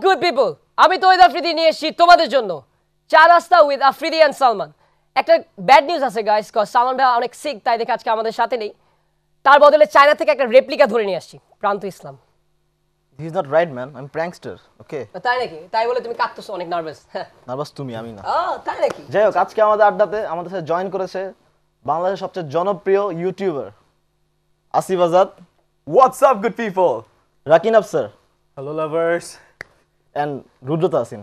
good people? আমি তৌহিদ আফ্রিদি নিয়ে এসেছি তোমাদের জন্য চা নাস্তা উইথ আফ্রিদি এন্ড সালমান। একটা ব্যাড নিউজ আছে গাইস, কজ সালমান ভাই অনেক সিক, তাই দেখে আজকে আমাদের সাথে নেই। তার বদলে চায়না থেকে একটা রেপ্লিকা ধরে নিয়ে আসছি, প্রান্ত ইসলাম। He is not right man, I'm prankster, okay? তাই নাকি? তাই বলে তুমি কাঁদতেছো, অনেক নার্ভাস? নার্ভাস তুমি, আমি না। তাই নাকি? যাই হোক, আজকে আমাদের আড্ডাতে আমাদের সাথে জয়েন করেছে বাংলাদেশের সবচেয়ে জনপ্রিয় YouTuber Asif Azad. What's up, good people? Rakin Afsar Hello, lovers. and Rudra Tasin.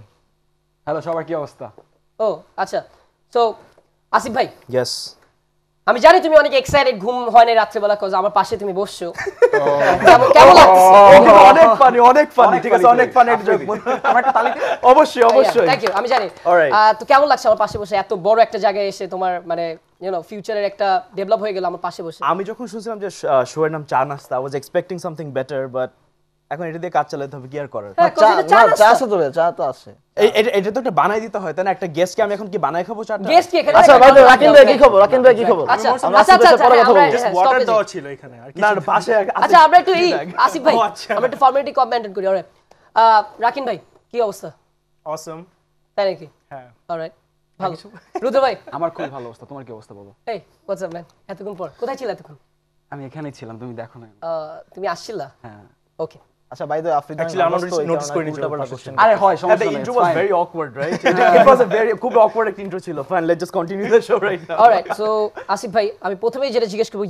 Hello, সবার কি অবস্থা? ও আচ্ছা, সো আসিফ ভাই, ইয়েস, আমি জানি তুমি অনেক এক্সাইটেড, ঘুম হয় না রাত্রেবেলা, কজ আমার পাশে তুমি বসছো। কেমন লাগছে? অনেক ফানি, ঠিক আছে, অনেক ফানি একটা জোক। আমার একটা তালি দিন। অবশ্যই। থ্যাংক ইউ, আমি জানি। তো কেমন লাগছে আমার পাশে বসে, এত বড় একটা জায়গায় এসে তোমার মানে ফিউচারের একটা ডেভেলপ হয়ে গেল আমার পাশে বসে? আমি যখন শুনছিলাম যে শো এর নাম চা নাস্তা, I was expecting something better, but এখন এটা দিয়ে কাজ চালাতে হবে, কি আর করার। চা আছে তো, চা তো আছে। এটা তো একটা বানাই দিতে হয়, তাই না? একটা গেস্টকে আমি এখন কি বানাই খাবো চাটা? গেস্ট কি এখানে? আচ্ছা ভাই, রাকিন ভাই কি খবর? রাকিন ভাই কি খবর? আচ্ছা আমরা আসিফের পরে কথা বলবো। জাস্ট ওয়াটার দেওয়া ছিল এখানে আর না কিছু পাশে আচ্ছা আমরা একটু আসিফ ভাই, আচ্ছা। আমরা একটু ফর্মালিটি কম মেইনটেইন করি। অলরাইট, রাকিন ভাই কি অবস্থা? অসম। তাই নাকি? হ্যাঁ, অলরাইট, ভালো। রুদ্র ভাই? আমার খুব ভালো অবস্থা, তোমার কি অবস্থা বলো? এই হোয়াটস আপ ম্যান, এতক্ষণ পর কোথায় ছিলে? এতক্ষণ আমি এখানেই ছিলাম, তুমি দেখো না? তুমি আসছিলা? হ্যাঁ। ওকে, আচ্ছা ভাই, আফ্রিদি Actually, আমরা notice করিনি যে কোশ্চেন। আরে হয়, The সমস্যা নেই। intro was very awkward, right? It was a very খুব awkward একটা intro ছিল। Fine, let's just continue the show right now. Alright. So Asif ভাই, আমি প্রথমেই যেটা জিজ্ঞেস করব,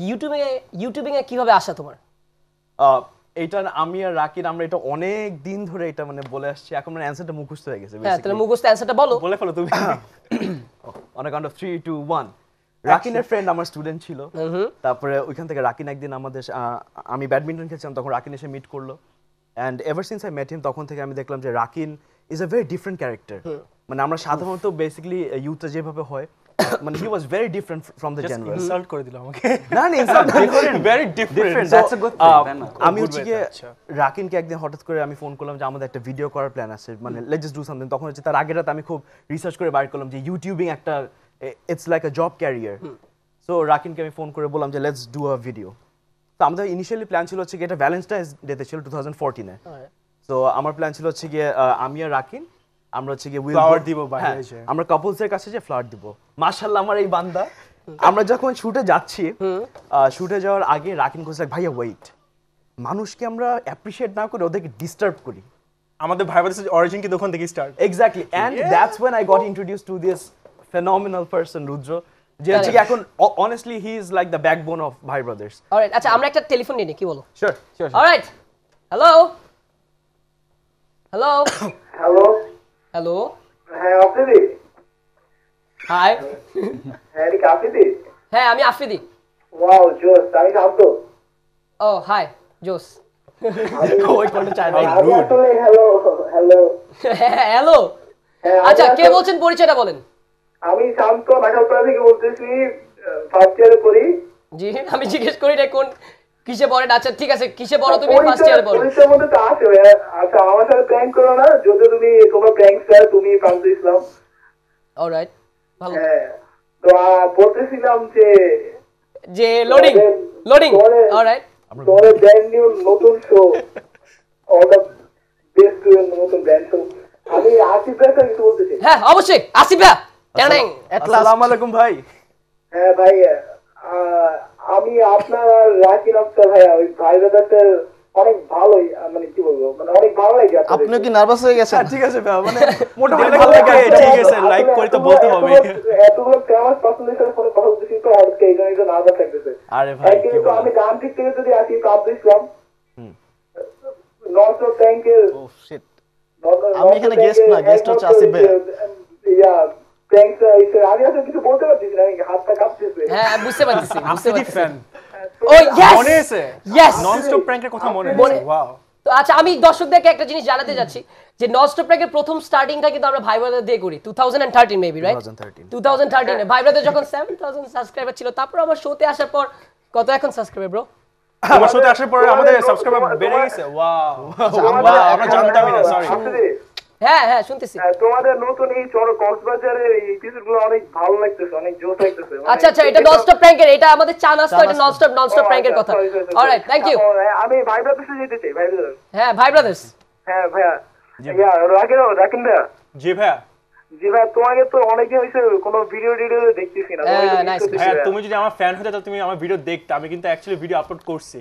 ইউটিউবিং এ কিভাবে আসা তোমার? এইটা আমি আর রাকিন আমরা এটা অনেক দিন ধরে এটা মানে বলে আসছি, এখন মানে অ্যানসারটা মুখস্থ হয়ে গেছে। হ্যাঁ, তাহলে মুখস্থ অ্যানসারটা বলো। বলে ফেলো তুমি। On a count of 3, 2, 1. রাকিনের friend আমার স্টুডেন্ট ছিল, তারপরে ওইখান থেকে রাকিন একদিন আমাদের আমি ব্যাডমিন্টন খেলছিলাম, তখন রাকিন এসে মিট করলো, and ever since I met him তখন থেকে আমি দেখলাম যে Rakin is a very different character. মানে আমরা সাধারণত বেসিক্যালি ইউথে যেভাবে হয়, মানে he was very different from the general. Insult করে দিল আমাকে। না না, insult different, very different. That's a good thing, তাই না? আমি হচ্ছে গিয়ে রাকিনকে একদিন হঠাৎ করে আমি ফোন করলাম যে আমাদের একটা ভিডিও করার প্ল্যান আছে, মানে লেটস জাস্ট ডু সামথিং। তখন হচ্ছে তার আগের রাতে আমি খুব রিসার্চ করে বাইর করলাম যে ইউটিউবিং একটা it's like a job career. So রাকিনকে আমি ফোন করে বললাম যে লেটস ডু আ ভিডিও। তো আমাদের ইনিশিয়ালি প্ল্যান ছিল হচ্ছে কি এটা ভ্যালেন্টাইন্স ডেতে ছিল 2014-এ। তো আমার প্ল্যান ছিল হচ্ছে গিয়ে আমি আর রাকিন আমরা হচ্ছে গিয়ে ফ্লাওয়ার দিব বাইরে এসে। আমরা কাপলসের কাছে যে ফ্লাওয়ার দিব। মাশাআল্লাহ আমার এই বান্দা, আমরা যখন শুটে যাচ্ছি, শুটে যাওয়ার আগে রাকিন কোস লাইক ভাইয়া ওয়েট, মানুষকে আমরা অ্যাপ্রিশিয়েট না করে ওদেরকে ডিস্টার্ব করি। আমাদের ভাই ব্রাদার্স অরিজিন কি দোকান থেকে start. Exactly, and that's when I got introduced to this phenomenal person Rudra, যে হচ্ছে কি এখন honestly he is like the backbone of ভাই ব্রাদার্স। অলরাইট, আচ্ছা আমরা একটা টেলিফোন নিয়ে নিই, কি বলো? Sure. Alright, hello hello hello, hello, হ্যাঁ আফ্রিদি। হাই। হ্যাঁ এটা কি আফ্রিদি? হ্যাঁ আমি আফ্রিদি। ওয়াও জোস, আমি শান্ত। ও হাই জোস। ওই কোনটা চাই ভাই, আমি আসলে হ্যালো হ্যালো। হ্যালো, হ্যাঁ, আমি আচ্ছা কে আসলে- বলছেন, পরিচয়টা বলেন। আমি শান্ত নাকালপাড়া থেকে বলতেছি, ফার্স্ট ইয়ারে পড়ি। জি, আমি জিজ্ঞেস করি না কোন কিসে পড়েন। আচ্ছা ঠিক আছে, কিসে পড়ো তুমি? ফার্স্ট ইয়ারে পড়ো। পরিচয়ের মধ্যে তো আছে ভাইয়া। আচ্ছা আমার সাথে প্র্যাঙ্ক করো না, যদি তুমি তোমার প্র্যাঙ্কস্টার তুমি প্রান্ত ইসলাম। অলরাইট, ভালো। হ্যাঁ, তো বলতেছিলাম যে লোডিং অলরাইট, তোমার ব্র্যান্ড নিউ নতুন শো, অল দ্য বেস্ট নতুন ব্র্যান্ড শো। আমি আসিফ ভাই কিছু বলতেছি। হ্যাঁ অবশ্যই আসিফ ভাই। ট্যাং আসসালামু আলাইকুম ভাই। হ্যাঁ ভাই, আমি আপনার আর রাকিন আফসার ভাইয়া ওই ভাই ব্রাদার্সের অনেক ভালোই, মানে কি বলবো, মানে অনেক ভালো লাগে। আপনিও কি নার্ভাস হয়ে গেছেন? ঠিক আছে ভাই, মানে মোটামুটি ভালো ভালো লাগে, লাগে। ঠিক আছে, লাইক করে তো বলতে হবে। এতগুলো ফেমাস পার্সনের সাথে ফোনে কথা বলতেছি তো হঠাৎ করে এই জন্য নার্ভাস লাগতেছে। আরে ভাই কি কিন্তু বলেন? আমি গান ঠিক থেকে যদি আসি প্রান্ত ইসলাম, ননস্টপ থ্যাঙ্কের ও শিট, আমি এখানে guest না, guest হচ্ছে আসিফ ভাই। ইয়া থ্যাঙ্কস, আমি আসলে কিছু বলতে পারছি না, হাতটা কাঁপতেছে। হ্যাঁ বুঝতে পারতেছি, বুঝতে আফ্রিদি পারতেছি। ফ্যান। ও ইয়েস, মনে আছে? ইয়েস। ননস্টপ প্র্যাঙ্কের কথা মনে মনে- আছে? ওয়াও। তো আচ্ছা আমি দর্শকদেরকে একটা জিনিস জানাতে যাচ্ছি যে ননস্টপ প্র্যাঙ্কের প্রথম স্টার্টিংটা কিন্তু আমরা ভাই ব্রাদার দিয়ে করি 2013 মেবি, রাইট? 2013 এ ভাই ব্রাদার যখন 7000 সাবস্ক্রাইবার ছিল, তারপর আমার শোতে আসার পর কত এখন সাবস্ক্রাইবার ব্রো? তোমার সাথে আসার পরে আমাদের সাবস্ক্রাইবার বেড়ে গেছে। ওয়াও, আমরা জানতামই না, সরি। হ্যাঁ হ্যাঁ শুনতেছি। তোমাদের নতুন এই কক্সবাজারের এই এপিসোডগুলো অনেক ভালো লাগতেছে, অনেক জোশ লাগতেছে। আচ্ছা আচ্ছা, এটা ননস্টপ প্র্যাঙ্কের, এটা আমাদের চা নাস্তা, এটা ননস্টপ প্র্যাঙ্কের কথা। Alright, thank you. আমি ভাই ব্রাদার্সে যেতে চাই, ভাই ব্রাদার্স। হ্যাঁ ভাই ব্রাদার্স। হ্যাঁ ভাইয়া, ইয়া রাকিন ভাইয়া জি ভাইয়া জি ভাই তোমাকে তো অনেকদিন হয়েছে কোনো ভিডিও দেখতেছি না nice. ভাইয়া তুমি যদি আমার ফ্যান হতে তাহলে তুমি আমার ভিডিও দেখতে, আমি কিন্তু অ্যাকচুয়ালি ভিডিও আপলোড করছি।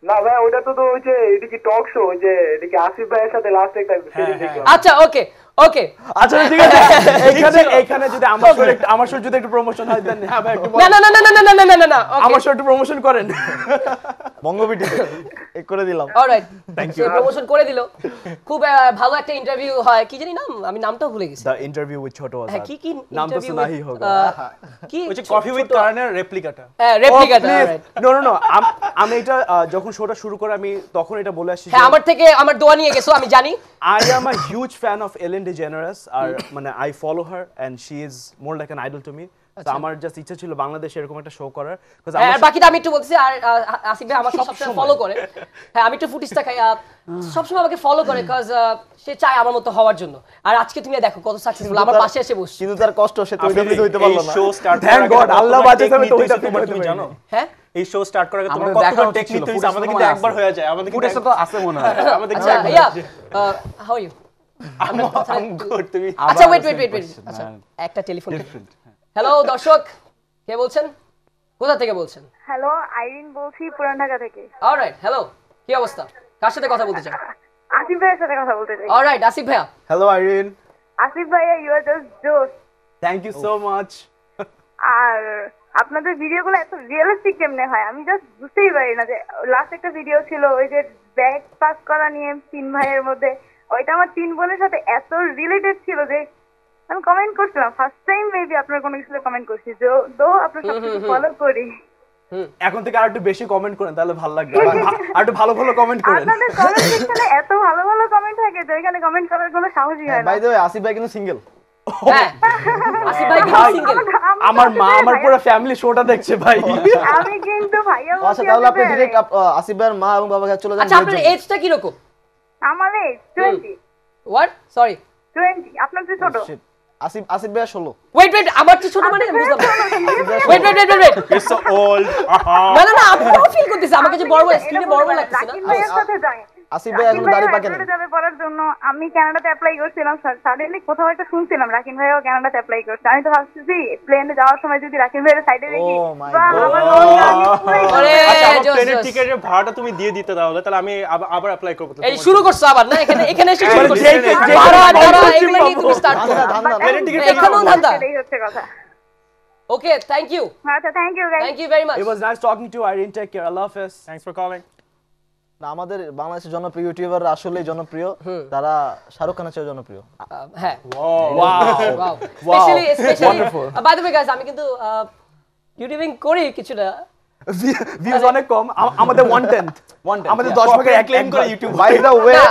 না ভাই ওটা তো ওই যে এটা কি টক শো ওই যে এটা কি আসিফ ভাইয়ের সাথে লাস্ট একটা সিরিজ দেখলাম। আচ্ছা ওকে ওকে আচ্ছা ঠিক আছে এইখানে যদি আমার শো যদি একটু প্রমোশন হয় দেন হ্যাঁ ভাই একটু না না না না না না না না না না আমার শো একটু প্রমোশন করেন বঙ্গবিটিতে করে দিলাম। অলরাইট থ্যাংক ইউ প্রমোশন করে দিল। খুব ভালো একটা ইন্টারভিউ হয়, কি জানি নাম, আমি নামটাও ভুলে গেছি। দ্য ইন্টারভিউ উইথ ছোট আজাদ। হ্যাঁ কি কি নাম তো interview শোনা with, হি হোগা। কি ওই যে কফি উইথ কারণের রেপ্লিকাটা। হ্যাঁ রেপ্লিকাটা রাইট। নো আমি এটা যখন শোটা শুরু করে আমি তখন এটা বলে আসছি হ্যাঁ আমার থেকে আমার দোয়া নিয়ে গেছো আমি জানি। I am a huge fan of Ellen DeGeneres আর মানে I follow her and she is more like an idol to me. তো আমার জাস্ট ইচ্ছা ছিল বাংলাদেশে এরকম একটা শো করার, because আর বাকিটা আমি একটু বলছি। আর আসিফ ভাই আমাকে সবসময় ফলো করে। হ্যাঁ আমি একটু ফুটেজটা খাই, সবসময় আমাকে ফলো করে কজ সে চায় আমার মতো হওয়ার জন্য। আর আজকে তুমি দেখো কত সাকসেসফুল, আমার পাশে এসে বসছে। কিন্তু তার কষ্ট সে তো ওইটা হইতে পারলো না। শো স্টার্ট Thank God, আল্লাহ বাঁচাইছে আমি তো ওইটা তুমি জানো? হ্যাঁ এই শো স্টার্ট করার আগে তোমার আমাদের দেখা কতটা উচিত টেকনিক ছিল, হইছে, আমাদের কিন্তু ফুটেজটা একবার মনে হয়ে যায়, আমাদের কিন্তু ফুটেজটা তো আছে মনে হয়। আমাদের আচ্ছা কিন্তু yeah how are you? I'm good, তুমি আচ্ছা ওয়েট আচ্ছা একটা টেলিফোন। হ্যালো দর্শক, কে বলছেন, কোথা থেকে বলছেন? হ্যালো আইরিন বলছি পুরান ঢাকা থেকে। অলরাইট হ্যালো, কি অবস্থা, কার সাথে কথা বলতে চান? আসিফ ভাইয়ের সাথে কথা বলতে চাই। অলরাইট আসিফ ভাইয়া। হ্যালো আইরিন, আসিফ ভাইয়া ইউ আর জাস্ট জোস। Thank you so much. আর আপনাদের ভিডিওগুলো এত রিয়েলিস্টিক কেমনে হয় আমি জাস্ট বুঝতেই পারি না। যে লাস্ট একটা ভিডিও ছিল ওই যে ব্যাগ পাস করা নিয়ে 3 ভাইয়ের মধ্যে, ওইটা আমার 3 বোনের সাথে এত রিলেটেড ছিল যে আমি কমেন্ট করছিলাম। ফার্স্ট টাইম মেবি আপনার কোনো কিছুতে কমেন্ট করছি, তো আপনার সবকিছু ফলো করি। এখন থেকে আর একটু বেশি কমেন্ট করেন তাহলে ভালো লাগবে, আর একটু ভালো কমেন্ট করেন। আপনাদের কমেন্ট সেকশনে এত ভালো ভালো কমেন্ট থাকে যে এখানে কমেন্ট করার কোনো সাহসই হয় না। বাই দ্য ওয়ে আসিফ ভাই কিন্তু সিঙ্গেল। হ্যাঁ আসিফ ভাই কি সিঙ্গেল? আমার মা আমার পুরো ফ্যামিলি শোটা দেখছে ভাই। আমি কিন্তু ভাইয়া আচ্ছা তাহলে আপনি ডিরেক্ট আসিফ ভাইয়ের মা এবং বাবার কাছে চলে যান। আচ্ছা আপনার এজটা কি রকম? আমার এজ 20। হোয়াট সরি 20 আপনার চেয়ে ছোট। আসিফ ভাই 16। ওয়েট আমার চেয়ে ছোট মানে আমি বুঝলাম না। Wait it's so old. না না না আমি ফিল করতেছি আমাকে যে বড় স্ক্রিনে বড় লাগতেছে না। রাকিব ভাইয়ের সাথে যাই। আসিফ ভাই এখন দাড়ি পাকে না। যাবে পড়ার জন্য আমি কানাডাতে অ্যাপ্লাই করছিলাম। সাডেনলি কোথাও একটা শুনছিলাম রাকিব ভাইও কানাডাতে অ্যাপ্লাই করছে। আমি তো ভাবছি প্লেনে যাওয়ার সময় যদি রাকিব ভাইয়ের সাইডে দেখি Oh my বাহ, God! আমার মনটা আরে আচ্ছা আমার জোস, প্লেনের জোস। টিকেটের ভাড়াটা তুমি দিয়ে দিতে তাহলে আমি আবার অ্যাপ্লাই করব। এই শুরু করছো আবার না? এখানে এসে শুরু করছো। যে- ভাড়া এগুলো নিয়ে তুমি স্টার্ট করো। প্লেনের টিকেট এখানেও ধান্দা। এটাই হচ্ছে কথা। ওকে থ্যাংক ইউ আচ্ছা thank you guys. Thank you very much. It was nice talking to you, Irene. Take care. Allah Hafiz. Thanks for calling. না আমাদের বাংলাদেশের জনপ্রিয় ইউটিউবার আসলেই জনপ্রিয়, তারা শাহরুখ খানের চেয়ে জনপ্রিয়। হ্যাঁ Wow. Wow specially by the way guys আমি কিন্তু ইউটিউবিং করি কিছুটা। Views অনেক কম, আমাদের 1/10 আমাদের 10 ভাগের এক লাইন করে ইউটিউব। বাই দ্য ওয়ে না।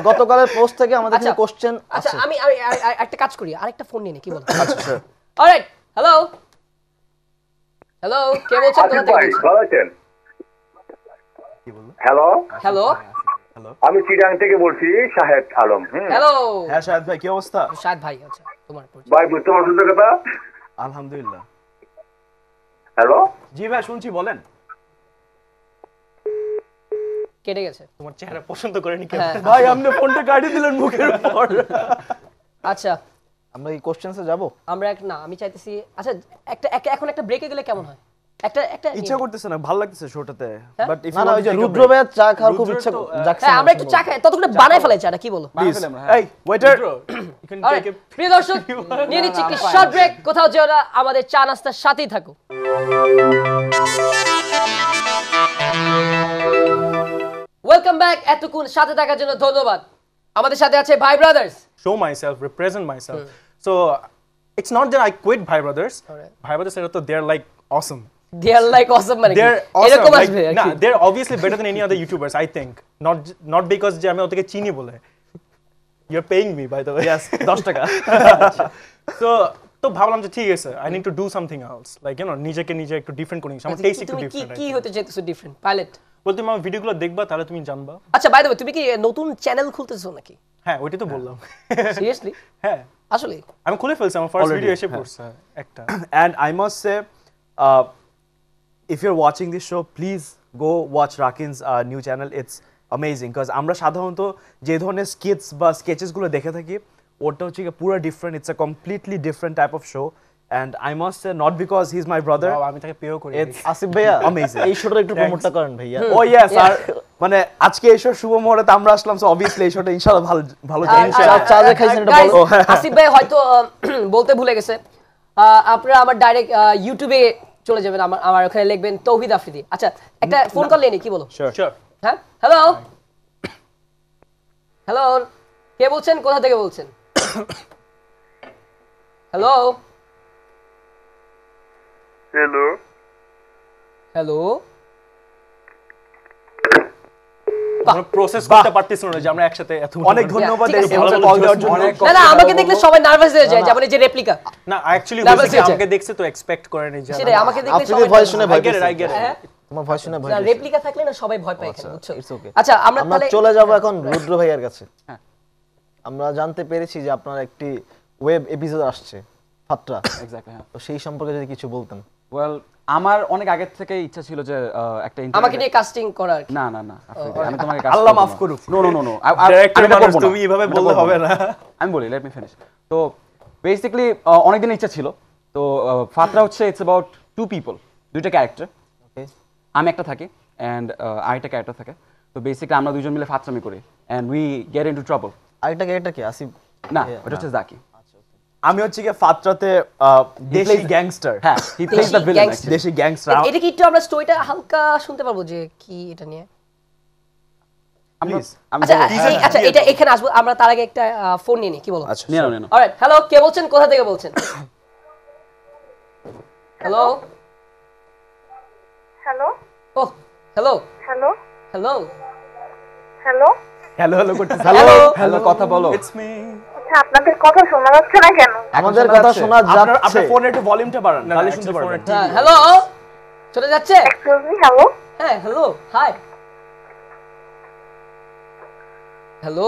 গতকালের পোস্ট থেকে আমাদের আচ্ছা। কিছু কোশ্চেন আচ্ছা আছে। আমি একটা কাজ করি, আরেকটা ফোন নিয়ে নি, কি বল? আচ্ছা sure. অলরাইট হ্যালো হ্যালো কে বলছেন, কোথা থেকে বলছেন? ভালো আছেন? হ্যালো হ্যালো আমি চিটাং থেকে বলছি শাহেদ আলম। হ্যালো হ্যাঁ শাহেদ ভাই কি অবস্থা? শাহেদ ভাই। আচ্ছা তোমার পরিচয়। ভাই বুঝতে পারছেন তো কথা? আলহামদুলিল্লাহ। হ্যালো জি ভাই শুনছি, বলেন। কেটে গেছে। তোমার চেহারা পছন্দ করেনি কেউ। হ্যাঁ ভাই আপনি ফোনটা কাটিয়ে দিলেন মুখের উপর। আচ্ছা আমরা এই কোশ্চেন্সে যাব। আমরা না আমি চাইতেছি আচ্ছা এখন একটা ব্রেকে গেলে কেমন হয়? একটা ইচ্ছা করতেছে না, ভালো লাগতেছে শোটাতে, বাট ইফ না না ওই যে রুদ্র ভাইয়ের চা খাওয়ার খুব ইচ্ছা যাচ্ছে। হ্যাঁ আমরা একটু চা খাই, ততক্ষণে বানাই ফেলাই চাটা, কি বলো? প্লিজ এই waiter You can Alright, take a প্রিয় দর্শক নিয়ে নিচ্ছি একটি শর্ট ব্রেক, কোথাও যেও না, আমাদের চা নাস্তার সাথেই থাকো। ওয়েলকাম ব্যাক, এতক্ষণ সাথে থাকার জন্য ধন্যবাদ। আমাদের সাথে আছে ভাই brothers. show myself, represent myself. So it's not that I quit Bhai Brothers. Alright. Bhai Brothers they're like awesome. They R like অসম মানে কি? They're awesome. এরকম Like, আসবে আর nah, কি? they're obviously better than any other YouTubers, I think. Not because যে আমি ওদেরকে চিনি বলে। You're paying me by the way. Yes, 10 টাকা। So তো ভাবলাম যে ঠিক আছে, I need to do something else. Like you know, নিজেকে একটু ডিফারেন্ট করে নিই। আমার টেস্ট একটু তুমি ডিফারেন্ট। কি হতে চাইতেছো ডিফারেন্ট? পাইলট? বলতে তুমি আমার ভিডিওগুলো দেখবা তাহলে তুমি জানবা। আচ্ছা বাই দ্য ওয়ে তুমি কি নতুন চ্যানেল খুলতেছো নাকি? হ্যাঁ ওইটাই তো বললাম। সিরিয়াসলি? হ্যাঁ আসলে আমি খুলে ফেলছি, আমার ফার্স্ট Already, ভিডিও এসে হ্যাঁ। পড়ছে একটা। And I must say, if you're watching this show, please go watch Rakin's new channel. Amazing cause আমরা সাধারণত যে ধরনের স্কেচ বা স্কেচেসগুলো দেখে থাকি ওটা হচ্ছে পুরো different, it's a completely different type of show and I must say not because he is my brother, Wow, আমি তাকে পেও করি। আসিফ ভাইয়া Amazing. এই শোটা একটু প্রমোটটা করেন ভাইয়া। ও ইয়েস আর মানে আজকে এই শো শুভ মুহূর্তে আমরা আসলাম, সো অবভিয়াসলি এই শোটা ইনশাআল্লাহ ভালো ভালো যাবে। চা যে খাইছেন এটা Guys, বলো। আসিফ ভাই হয়তো বলতে ভুলে গেছে, আপনারা আমার ডাইরেক্ট ইউটিউবে চলে যাবেন, আমার ওখানে লিখবেন তৌহিদ আফ্রিদি। আচ্ছা একটা ফোন কল নিয়ে নি, কি বলো? Sure. হ্যাঁ হ্যালো হ্যালো, কে বলছেন, কোথা থেকে বলছেন? হ্যালো হ্যালো হ্যালো, আমরা প্রসেস করতে পারতেছি না যে আমরা একসাথে এত অনেক ধন্যবাদ ঠিক আছে, এইভাবে কল দেওয়ার জন্য। না না, আমাকে দেখলে সবাই নার্ভাস হয়ে যায়, যেমন এই যে রেপ্লিকা। না অ্যাকচুয়ালি Nervous বলছি হয়েছে। আমাকে দেখছে তো এক্সপেক্ট করেনি যে সেটাই, আমাকে দেখলে আপনি সবাই ভয়েস শুনে ভয় I get it, I get it. হ্যাঁ, তোমার ভয়েস শুনে ভয় না পেয়েছি। রেপ্লিকা থাকলে না সবাই ভয় পায় এখানে, বুঝছো? It's okay. আচ্ছা আমরা আমরা তাহলে চলে যাব এখন রুদ্র ভাইয়ার কাছে। হ্যাঁ। আমরা জানতে পেরেছি যে আপনার একটি ওয়েব এপিসোড আসছে ফাত্রা, এক্স্যাক্টলি হ্যাঁ। তো সেই সম্পর্কে যদি কিছু বলতেন। ওয়েল আমার অনেক আগে থেকে ইচ্ছা ছিল যে একটা interview- আমাকে নিয়ে কাস্টিং করার। না না না আফ্রিদি, আমি তোমাকে কাজ আল্লাহ করবো মাফ না। করুক। No no no no Director মানুষ, তুমি এভাবে বললে হবে না। আমি বলি লেট মি ফিনিশ। তো বেসিক্যালি অনেক দিন ইচ্ছা ছিল। তো ফাত্রা হচ্ছে ইটস অ্যাবাউট টু পিপল, দুইটা ক্যারেক্টার। ওকে, আমি একটা থাকি অ্যান্ড আরেকটা ক্যারেক্টার থাকে। তো বেসিক্যালি আমরা দুজন মিলে ফাত্রামি করি and we get into trouble. আরেকটা ক্যারেক্টার কি আসিফ? না ওটা হচ্ছে জাকি। আমি হচ্ছে কি ফাত্রাতে দেশি গ্যাংস্টার, হ্যাঁ he plays the villain gangster. Actually. দেশি গ্যাংস্টার। এটা কি একটু আমরা স্টোরিটা হালকা শুনতে পারবো যে কি এটা নিয়ে? প্লিজ আমি আচ্ছা বলবো। আচ্ছা এটা এখানে আসবো, আমরা তার আগে একটা ফোন নিয়ে নিই, কি বলো? আচ্ছা নিয়ে নাও, নিয়ে নাও। অলরাইট, হ্যালো, কে বলছেন, কোথা থেকে বলছেন? হ্যালো হ্যালো ও hello hello hello hello hello hello করতেছি। হ্যালো হ্যালো কথা বলো। It's me. আচ্ছা আপনাদের কথা শোনা যাচ্ছে না কেন? আমাদের শোনা কথা যাচ্ছে? শোনা আপনার যাচ্ছে। আপনার ফোনের একটু ভলিউমটা বাড়ান, না, তাহলে actually শুনতে পারবেন। phone এর হ্যালো চলে যাচ্ছে? এক্সকিউজ মি, হ্যালো হ্যাঁ হ্যালো হাই হ্যালো,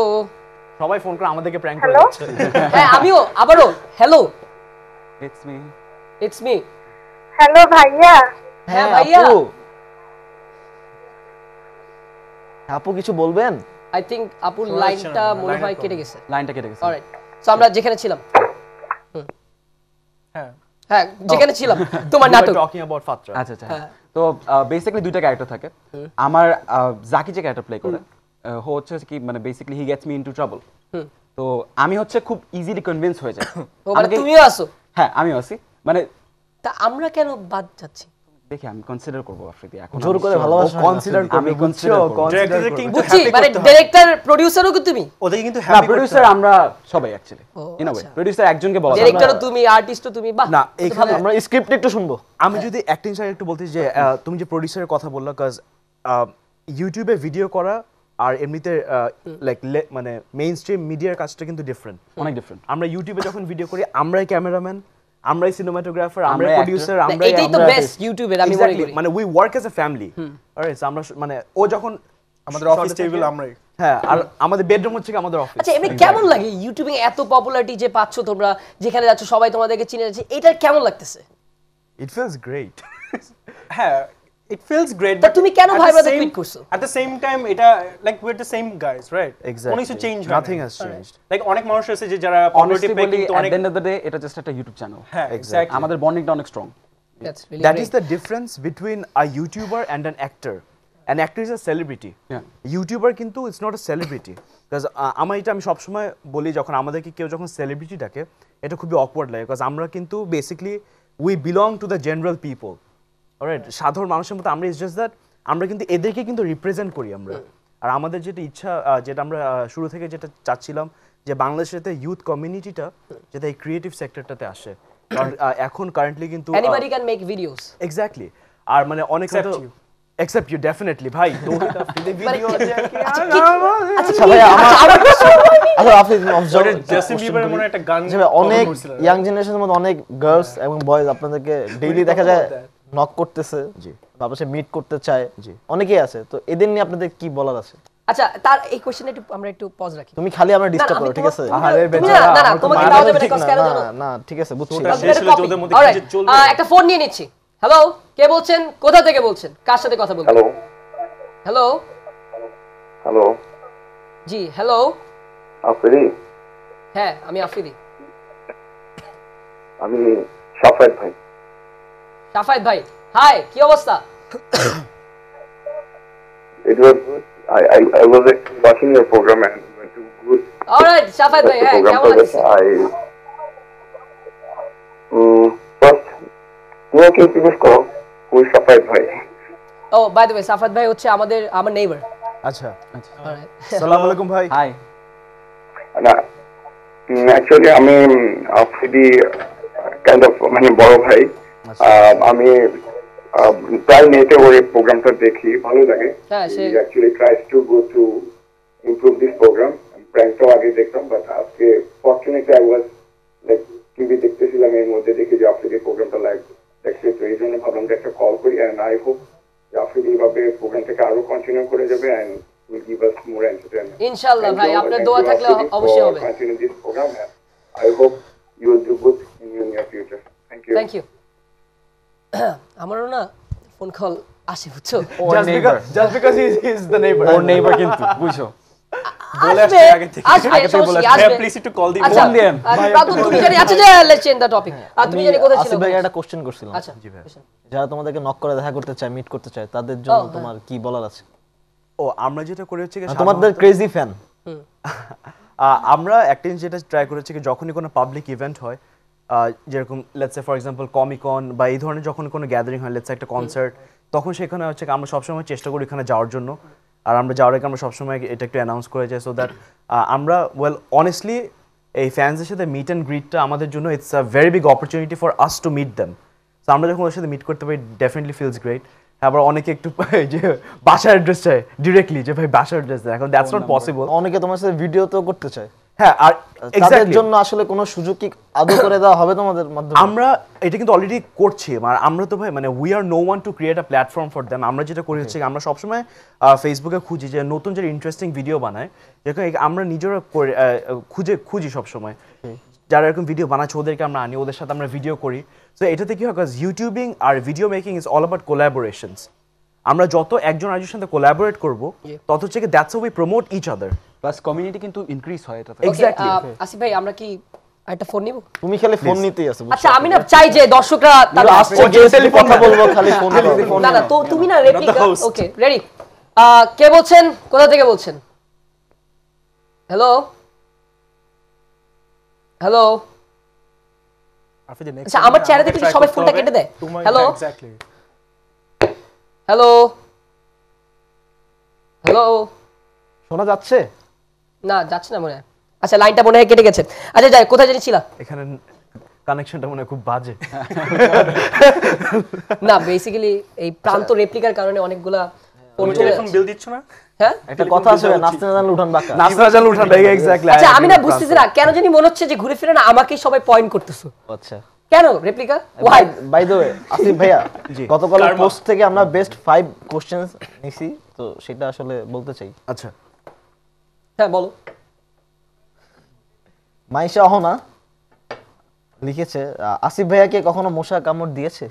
সবাই ফোন করে আমাদেরকে প্র্যাঙ্ক করে হ্যালো যাচ্ছে। হ্যাঁ আমিও আবারও hello, it's me. It's me. Hello ভাইয়া, হ্যাঁ ভাইয়া, আপু। আপু কিছু বলবেন? আই থিংক আপুর শোনা যাচ্ছে লাইনটা না, মনে লাইনের হয় কেটে problem। গেছে। লাইনটা কেটে গেছে। অলরাইট, সো আমরা যেখানে ছিলাম, হ্যাঁ। হ্যাঁ যেখানে ছিলাম তোমার নাটক। টকিং অ্যাবাউট ফাত্রা। আচ্ছা আচ্ছা হ্যাঁ। তো বেসিক্যালি দুইটা ক্যারেক্টার থাকে। আমার জাকি যে ক্যারেক্টার প্লে করে ও হচ্ছে কি মানে basically he gets me into trouble. তো আমি হচ্ছে খুব ইজিলি কনভিন্স হয়ে যাই। ও মানে তুমিও আসো? হ্যাঁ আমিও আছি, মানে তা আমরা কেন বাদ যাচ্ছি? দেখি আমি কনসিডার করবো আফ্রিদি এখন। জোর করে ও ভালোবাসা কনসিডার করবে, আমি consider করবো। Director-কে কিন্তু বুঝছি, happy মানে করতে হবে। ডাইরেক্টর প্রোডিউসারও কি তুমি? ওদেরকে কিন্তু না হ্যাপি প্রোডিউসার আমরা সবাই অ্যাকচুয়ালি ও, ইন আ ওয়ে আচ্ছা। প্রোডিউসার একজনকে বলা যায় না। ডাইরেক্টরও তুমি, আর্টিস্টও তুমি, বাহ। না, তো তো এখানে ভালো। আমরা স্ক্রিপ্ট একটু শুনবো। আমি যদি অ্যাক্টিং সাইড একটু বলতে যে তুমি যে প্রোডিউসারের কথা বললা, কাজ ইউটিউবে ভিডিও করা আর এমনিতে লাইক মানে মেইন স্ট্রিম মিডিয়ার কাজটা কিন্তু ডিফারেন্ট। অনেক ডিফারেন্ট। আমরা ইউটিউবে যখন ভিডিও করি আমরাই ক্যামেরাম্যান, আমরাই সিনেমাটোগ্রাফার, আমরাই আমরাই প্রোডিউসার, না, আমরাই এটাই তো বেস্ট ইউটিউবের, আমি মনে করি। মানে we work as a family. Alright, আমরা মানে ও যখন আমাদের অফিস টেবিল আমরাই। হ্যাঁ, আর আমাদের বেডরুম হচ্ছে কি আমাদের অফিস। আচ্ছা এমনি কেমন লাগে ইউটিউবে এত পপুলারিটি যে পাচ্ছ তোমরা, যেখানে যাচ্ছ সবাই তোমাদেরকে চিনে যাচ্ছে, এটা কেমন লাগতেছে? It feels great. হ্যাঁ, it feels great. তা but তুমি কেন at the ভাইবাতে same- quit করছো? At the same time, এটা like we're the same guys, right? Exactly. কোনো কিছু change হয় Nothing নাই। has changed. Like অনেক মানুষ আছে যে যারা অনেস্টলি popularity পেয়ে বলি কিন্তু এট অনেক the end of the day এটা জাস্ট একটা ইউটিউব চ্যানেল। হ্যাঁ, exactly. আমাদের বন্ডিংটা অনেক strong. That's really That great. is the difference between a YouTuber and an actor. An actor is a celebrity. Yeah. YouTuber কিন্তু it's not a celebrity. Because আমি সবসময় বলি যখন আমাদেরকে কেউ যখন সেলিব্রিটি ডাকে এটা খুবই অকওয়ার্ড লাগে, কারণ আমরা কিন্তু basically we belong to the general people. Alright, সাধারণ মানুষের মতো আমরা, ইটস জাস্ট দ্যাট আমরা কিন্তু এদেরকে কিন্তু রিপ্রেজেন্ট করি আমরা। আর আমাদের যেটা ইচ্ছা, যেটা আমরা শুরু থেকে যেটা চাচ্ছিলাম যে বাংলাদেশের ইউথ কমিউনিটিটা যাতে এই ক্রিয়েটিভ সেক্টরটাতে আসে, কারণ এখন কারেন্টলি কিন্তু Anybody can make videos. Exactly. আর মানে অনেক Except you. Except you definitely ভাই। তৌহিদ আফ্রিদি ভিডিও আচ্ছা ভাই আচ্ছা আপনি অবজার্ভ জাস্টিন বিবারের মনে হয় একটা গান যে অনেক ইয়াং জেনারেশনের মধ্যে অনেক গার্লস এবং বয়েজ আপনাদেরকে ডেইলি দেখা যায় নক করতেছে, জি, তারপর সে মিট করতে চায়, জি, অনেকেই আছে। তো এদের নিয়ে আপনাদের কি বলার আছে? আচ্ছা তার এই কোশ্চেন একটু আমরা একটু পজ রাখি। তুমি খালি আমরা ডিস্টার্ব করো, ঠিক আছে? আহারে তুমি বেচারা, না না আমার তো তোমাকে মারা দেওয়া যাবে না, ঠিক কজ না, কেন না, জানো? না ঠিক আছে বুঝছি। ওটা শেষ হলে যে ওদের মধ্যে কি যে চলবে। একটা ফোন নিয়ে নিচ্ছি। হ্যালো, কে বলছেন, কোথা থেকে বলছেন, কার সাথে কথা বলছেন? হ্যালো হ্যালো হ্যালো জি হ্যালো। আফ্রিদি, হ্যাঁ আমি আফ্রিদি। আমি সাফায়েত ভাই। সাফায়েত ভাই, হাই, কি অবস্থা? It was I was watching your program and went to good alright Safayet ভাই, হ্যাঁ program কেমন progress. আছেন? First তুমি কি জিজ্ঞেস করো who is সাফায়েত ভাই? ও বাই দ্য ওয়ে, সাফায়েত ভাই হচ্ছে আমার নেইবার। আচ্ছা আসসালামু আলাইকুম ভাই। হাই। না অ্যাকচুয়ালি আমি আফ্রিদি কাইন্ড অফ মানে বড় ভাই। আমি প্রায় নেটে ওর এই প্রোগ্রামটা দেখি, ভালো লাগে। হ্যাঁ, He actually tries to go to improve this program. প্র্যাঙ্কটাও আগে দেখতাম, বাট আজকে fortunately I was like TV দেখতেছিলাম, এর মধ্যে দেখি যে আফ্রিদি প্রোগ্রামটা লাইভ দেখছি, তো এই জন্য ভাবলাম যে একটা কল করি। অ্যান্ড আই হোপ যে আফ্রিদি এইভাবে প্রোগ্রামটাকে আরো কন্টিনিউ করে যাবে and will give us more entertainment. ইনশাআল্লাহ ভাই, আপনার দোয়া থাকলে অবশ্যই হবে। Continue this program and I hope you will do good in your near future. Thank you. Thank you. আমারও না ফোন কল আসে বুঝছো, Just because he is the neighbor. Or neighbour কিন্তু বুঝছো। আসবে আগে থেকে। আসবে আগে থেকে বলে সমস্যা হ্যাঁ আসবে। প্লিজ একটু কল দিন। আচ্ছা ফোন দিয়েন। প্রাতু তুমি জানি, আচ্ছা যে লেটস চেঞ্জ দ্য টপিক। তুমি জানি কোথায় ছিল? আসিফ ভাই একটা কোশ্চেন করছিলাম। আচ্ছা question। যারা তোমাদেরকে নক করে দেখা করতে চায়, মিট করতে চায়, তাদের জন্য তোমার কি বলার আছে? ও আমরা যেটা করে হচ্ছে কি তোমাদের ক্রেজি ফ্যান। আমরা একটা জিনিস যেটা ট্রাই করেছি কি যখনই কোনো পাবলিক ইভেন্ট হয়, যেরকম লেটস সে ফর এক্সাম্পল কমিকন বা এই ধরনের যখন কোনো গ্যাদারিং হয়, লেটস একটা কনসার্ট, তখন সেখানে হচ্ছে কি আমরা সবসময় চেষ্টা করি এখানে যাওয়ার জন্য। আর আমরা যাওয়ার আগে আমরা সবসময় এটা একটু অ্যানাউন্স করে যাই, সো দ্যাট আমরা ওয়েল অনেস্টলি এই ফ্যান্সদের সাথে মিট অ্যান্ড গ্রিটটা আমাদের জন্য it's a very big opportunity for us to meet them. So আমরা যখন ওদের সাথে মিট করতে পারি ডেফিনেটলি ফিলস গ্রেট। আবার অনেকে একটু যে বাসার অ্যাড্রেস চায় ডিরেক্টলি, যে ভাই বাসার অ্যাড্রেস দেয়, এখন দ্যাটস নট পসিবল। অনেকে তোমার সাথে ভিডিও তো করতে চায়। হ্যাঁ, আর তাদের এক্স্যাক্টলি জন্য আসলে কোনো সুযোগ কি আদৌ করে দেওয়া হবে তোমাদের মাধ্যমে? আমরা এটা কিন্তু অলরেডি করছি। মানে আমরা তো ভাই মানে we are no one to create a platform for them. আমরা যেটা করি হচ্ছে আমরা সবসময় ফেসবুকে খুঁজি যে নতুন যে ইন্টারেস্টিং ভিডিও বানায়, যেরকম আমরা নিজেরা খুঁজি সবসময় যারা এরকম ভিডিও বানাচ্ছে, ওদেরকে আমরা আনি, ওদের সাথে আমরা ভিডিও করি। সো এটাতে কি হয়, বিকজ ইউটিউবিং আর video making is all about collaborations. আমরা যত একজন আরেকজনের সাথে কোলাবোরেট করব, তত হচ্ছে কি that's how we promote each other. Plus community কিন্তু ইনক্রিজ হয় এটাতে। এক্স্যাক্টলি। আসিফ ভাই আমরা কি একটা ফোন নিব? তুমি খালি ফোন নিতেই আছো। আচ্ছা আমি না চাই যে দর্শকরা তারা আসছে গেলে কথা বলবো, খালি ফোন দাও। না না, তো তুমি না রেপ্লিকা। host. Okay ready. কে বলছেন, কোথা থেকে বলছেন? Hello hello. আফ্রিদি, next আচ্ছা time আমার চেহারা দেখে আমাকে কি try সবাই করতে ফোনটা হবে। কেটে দেয়? তোমার- হ্যালো এক্স্যাক্টলি। হ্যালো। শোনা যাচ্ছে? না যাচ্ছে না মনে হয়। আচ্ছা লাইনটা মনে হয় কেটে গেছে। আচ্ছা যাই, কোথায় জানি ছিলা? এখানে কানেকশনটা মনে হয় খুব বাজে। না বেসিক্যালি এই প্রান্ত রেপ্লিকার কারণে অনেকগুলা ফোন তুমি চলে টেলিফোন যাচ্ছে। বিল দিচ্ছ না? হ্যাঁ একটা কথা আছে, নাচতে না জানলে উঠান বাঁকা। নাসরা জাল উঠান এক্স্যাক্টলি। আচ্ছা আমি না বুঝতেছি না কেন জানি মনে হচ্ছে যে ঘুরে ফিরে না আমাকেই সবাই পয়েন্ট করতেছো। আচ্ছা কেন replica? Why? By the way Asif ভাইয়া, গতকালের পোস্ট থেকে আমরা বেস্ট 5 কোশ্চেনস নিছি, তো সেটা আসলে বলতে চাই। আচ্ছা হ্যাঁ বলো। মাইশা অহনা লিখেছে, আসিফ ভাইয়াকে কখনো মশা কামড় দিয়েছে?